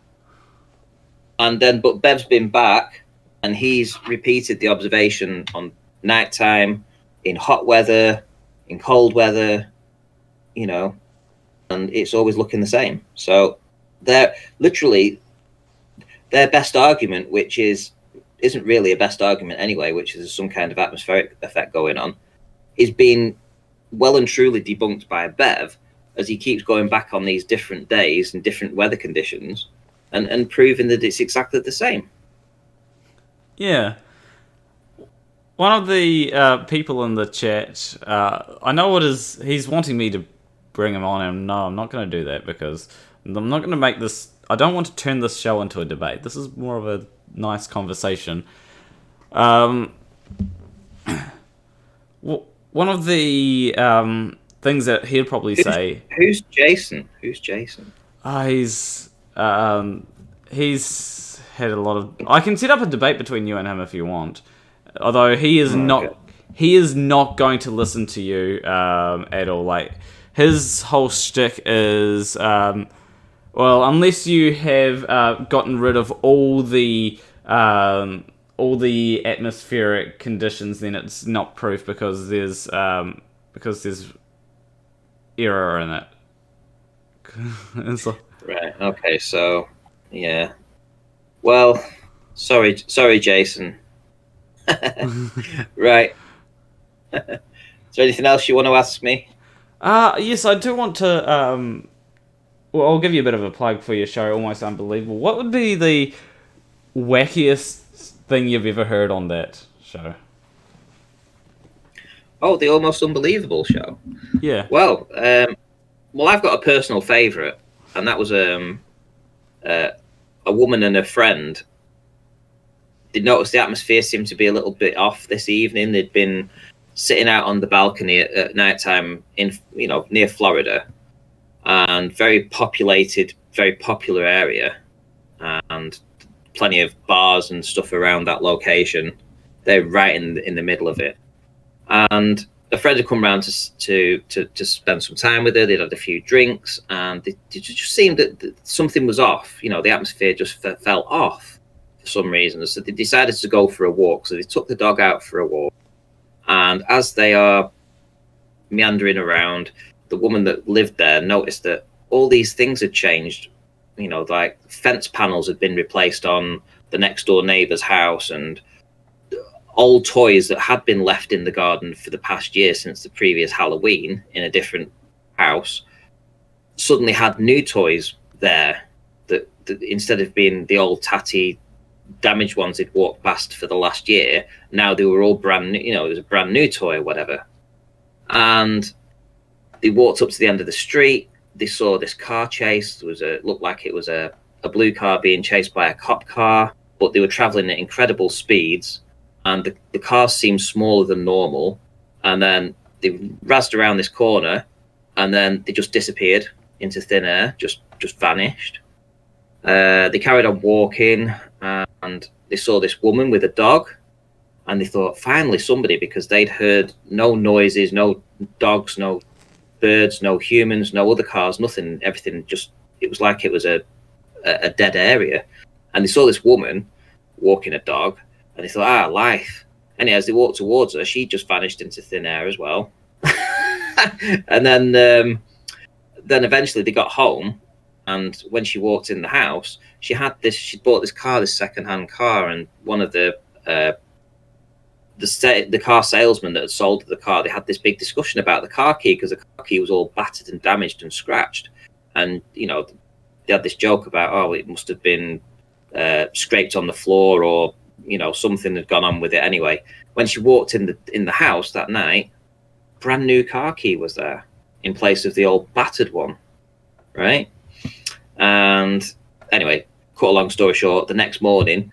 Bev's been back, and he's repeated the observation on nighttime, in hot weather, in cold weather, and it's always looking the same. So they're literally their best argument, which isn't really a best argument anyway, which is some kind of atmospheric effect going on, is being well and truly debunked by Bev as he keeps going back on these different days and different weather conditions and proving that it's exactly the same. Yeah. One of the people in the chat, I know he's wanting me to bring him on, and no, I'm not going to do that because I'm not going to make this, I don't want to turn this show into a debate. This is more of a nice conversation. One of the things that he'd probably say... Who's Jason? He's had a lot of... I can set up a debate between you and him if you want. Although he is not going to listen to you at all. Like, his whole shtick is, well, unless you have gotten rid of all the atmospheric conditions, then it's not proof because there's error in it. Right. Okay. So, yeah. Well, sorry, Jason. Right. Is there anything else you want to ask me? Yes, I do want to. Well, I'll give you a bit of a plug for your show, Almost Unbelievable. What would be the wackiest thing you've ever heard on that show? Oh, the Almost Unbelievable show. Yeah. Well, I've got a personal favourite, and that was a woman and a friend. Did notice the atmosphere seemed to be a little bit off this evening. They'd been sitting out on the balcony at night time in, near Florida, and very populated, very popular area, and plenty of bars and stuff around that location. They're right in the middle of it, and a friend had come round to spend some time with her. They'd had a few drinks, and it just seemed that something was off. The atmosphere just felt off for some reason. So they decided to go for a walk. So they took the dog out for a walk, and as they are meandering around, the woman that lived there noticed that all these things had changed. Like fence panels had been replaced on the next door neighbour's house, and old toys that had been left in the garden for the past year since the previous Halloween in a different house suddenly had new toys there that instead of being the old tatty damaged ones they'd walked past for the last year, now they were all brand new. It was a brand new toy or whatever. And they walked up to the end of the street. They saw this car chase. Looked like it was a blue car being chased by a cop car, but they were traveling at incredible speeds, and the car seemed smaller than normal. And then they razzed around this corner, and then they just disappeared into thin air, just vanished. They carried on walking, and they saw this woman with a dog, and they thought, finally somebody, because they'd heard no noises, no dogs, no birds, no humans, no other cars, nothing. Everything it was like it was a dead area. And they saw this woman walking a dog, and they thought, life. And as they walked towards her, she just vanished into thin air as well. And then eventually they got home, and when she walked in the house, she bought this car, this second-hand car, and one of the car salesman that had sold the car, they had this big discussion about the car key, because the car key was all battered and damaged and scratched. And, they had this joke about, it must have been scraped on the floor, or, something had gone on with it anyway. When she walked in the house that night, brand new car key was there in place of the old battered one, right? And anyway, cut a long story short, the next morning,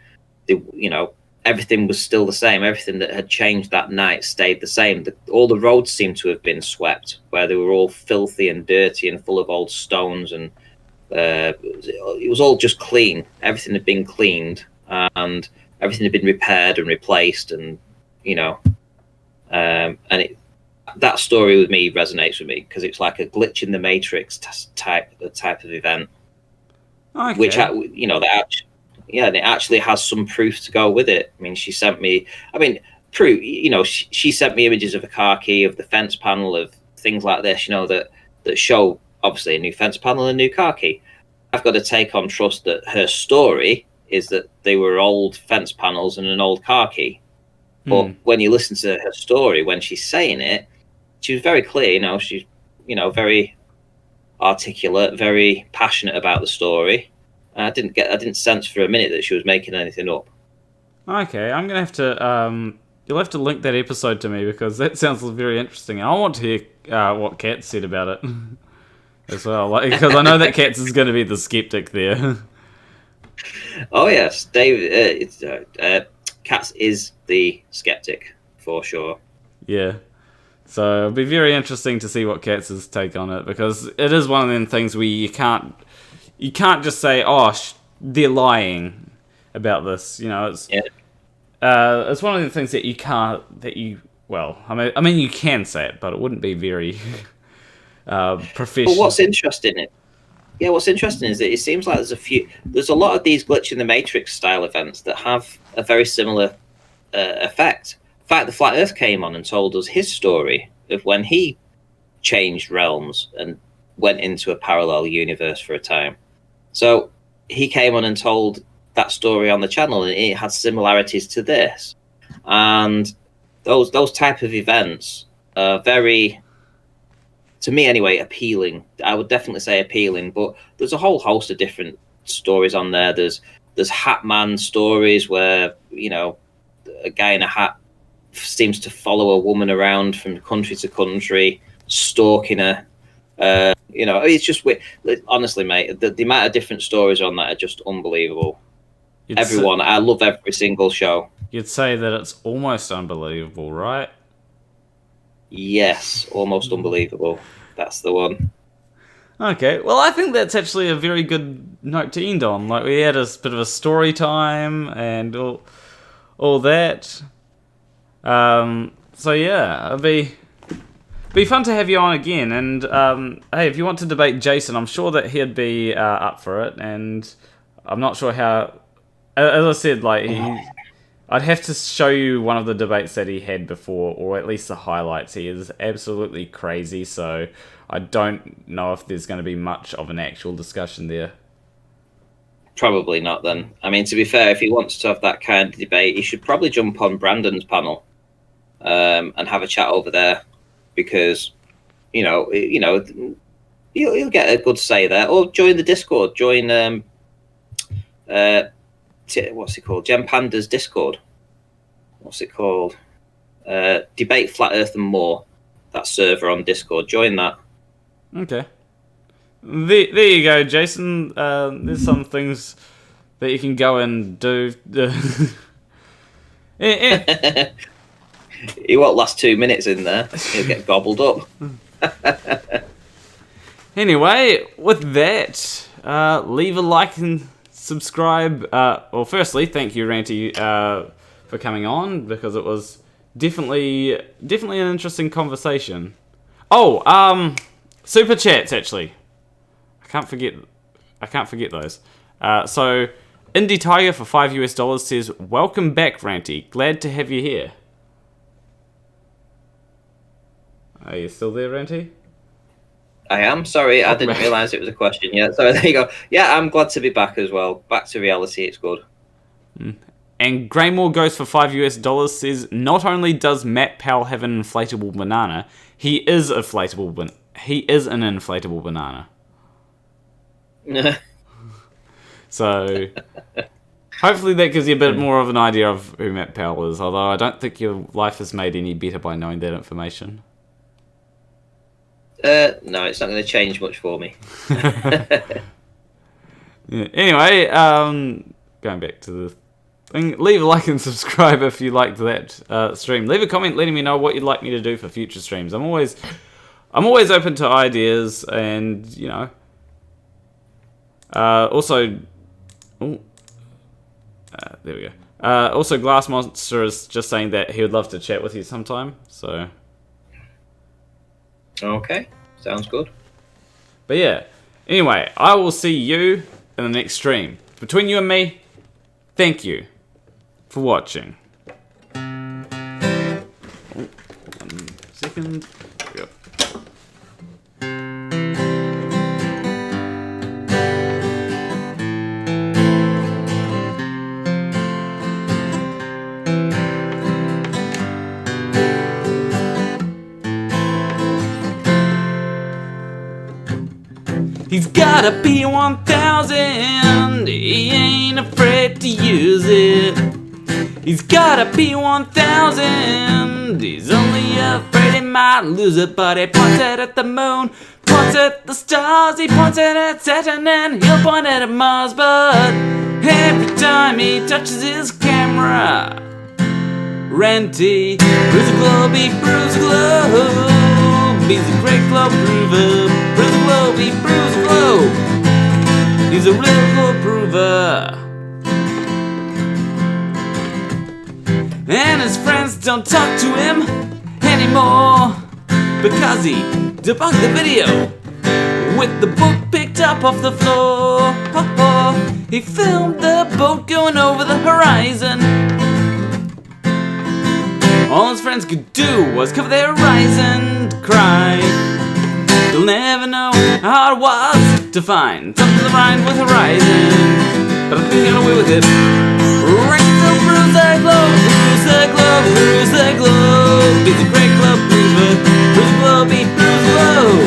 everything was still the same. Everything that had changed that night stayed the same. All the roads seemed to have been swept, where they were all filthy and dirty and full of old stones, and it was all just clean. Everything had been cleaned, and everything had been repaired and replaced, and that story with me resonates with me, because it's like a glitch in the Matrix type of event. Okay. Which and it actually has some proof to go with it. I mean, she sent me, proof, she sent me images of a car key, of the fence panel, of things like this, that show, obviously, a new fence panel and a new car key. I've got to take on trust that her story is that they were old fence panels and an old car key. But when you listen to her story, when she's saying it, she was very clear, she's, very articulate, very passionate about the story. I didn't sense for a minute that she was making anything up. Okay, I'm gonna have to you'll have to link that episode to me, because that sounds very interesting. I want to hear what Catz said about it as well, because I know that Catz is going to be the skeptic there. Oh yes, Dave. Catz is the skeptic for sure. Yeah. So it'll be very interesting to see what Katz's take on it, because it is one of them things where you can't just say, they're lying about this. It's it's one of the things that you can't, you can say it, but it wouldn't be very professional. But what's interesting is that it seems like there's a lot of these glitch in the Matrix style events that have a very similar effect. In fact, the Flat Earth came on and told us his story of when he changed realms and went into a parallel universe for a time. So he came on and told that story on the channel, and it had similarities to this. And those type of events are very, to me anyway, appealing. I would definitely say appealing, but there's a whole host of different stories on there. There's Hat Man stories where, a guy in a hat seems to follow a woman around from country to country, stalking her. It's just weird. Honestly, mate, the amount of different stories on that are just unbelievable. I love every single show. You'd say that it's almost unbelievable, right? Yes, almost unbelievable. That's the one. Okay, well, I think that's actually a very good note to end on. Like, we had a bit of a story time and all that. So yeah, it'd be fun to have you on again. And hey, if you want to debate Jason, I'm sure that he'd be up for it. And I'm not sure how. As I said, like I'd have to show you one of the debates that he had before, or at least the highlights. He is absolutely crazy, so I don't know if there's going to be much of an actual discussion there. Probably not then. I mean, to be fair, if he wants to have that kind of debate, he should probably jump on Brandon's panel and have a chat over there, because he'll get a good say there. Or join the Discord. Join what's it called? Gem Panda's Discord. What's it called? Debate Flat Earth and More. That server on Discord. Join that. Okay. There you go, Jason. There's some things that you can go and do. He won't last 2 minutes in there. He'll get gobbled up. Anyway, with that, leave a like and subscribe. Well, firstly, thank you, Ranty, for coming on, because it was definitely an interesting conversation. Oh, super chats actually. I can't forget those. So, Indie Tiger for $5 says, "Welcome back, Ranty. Glad to have you here." Are you still there, Ranty? I am. Sorry, I didn't realise it was a question yet. So there you go. Yeah, I'm glad to be back as well. Back to reality. It's good. And Graymore Ghost for $5 says, "Not only does Matt Powell have an inflatable banana, he is an inflatable banana." So, hopefully that gives you a bit more of an idea of who Matt Powell is. Although I don't think your life is made any better by knowing that information. No, it's not going to change much for me. Yeah. Anyway, going back to the thing, leave a like and subscribe if you liked that stream. Leave a comment letting me know what you'd like me to do for future streams. I'm always open to ideas, and also, there we go. Also, Glass Monster is just saying that he would love to chat with you sometime. So. Okay, sounds good. But yeah, anyway, I will see you in the next stream. Between you and me, thank you for watching. 1 second. There we go. He's got a P1000, he ain't afraid to use it. He's got a P1000, he's only afraid he might lose it. But he points it at the moon, points at the stars, he points it at Saturn, and he'll point it at Mars. But every time he touches his camera, Ranty, bruise a globe, he bruise a globe. He's a great globe prover, bruise a globe, he bruise a globe. He's a real globe prover. And his friends don't talk to him anymore, because he debunked the video with the book picked up off the floor. He filmed the boat going over the horizon. All his friends could do was cover their eyes and cry. You'll never know how it was to find something that rhymed with horizon, but I think I got away with it. Ranty the bruiser globe, bruiser globe, bruiser globe. He's a great globe prover, bruiser globe, he bruiser globe.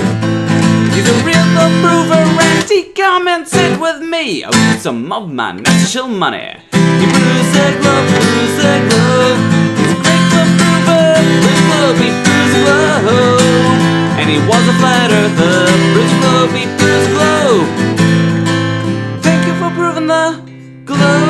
He's a real globe prover. Ranty, come and sit with me. I'll give some of my natural money. He bruiser globe, bruiser globe. He's a great globe prover, bruiser globe, he bruiser globe. And he was a flat earther, bruiser globe, he bruiser globe. Thank you for proving the globe.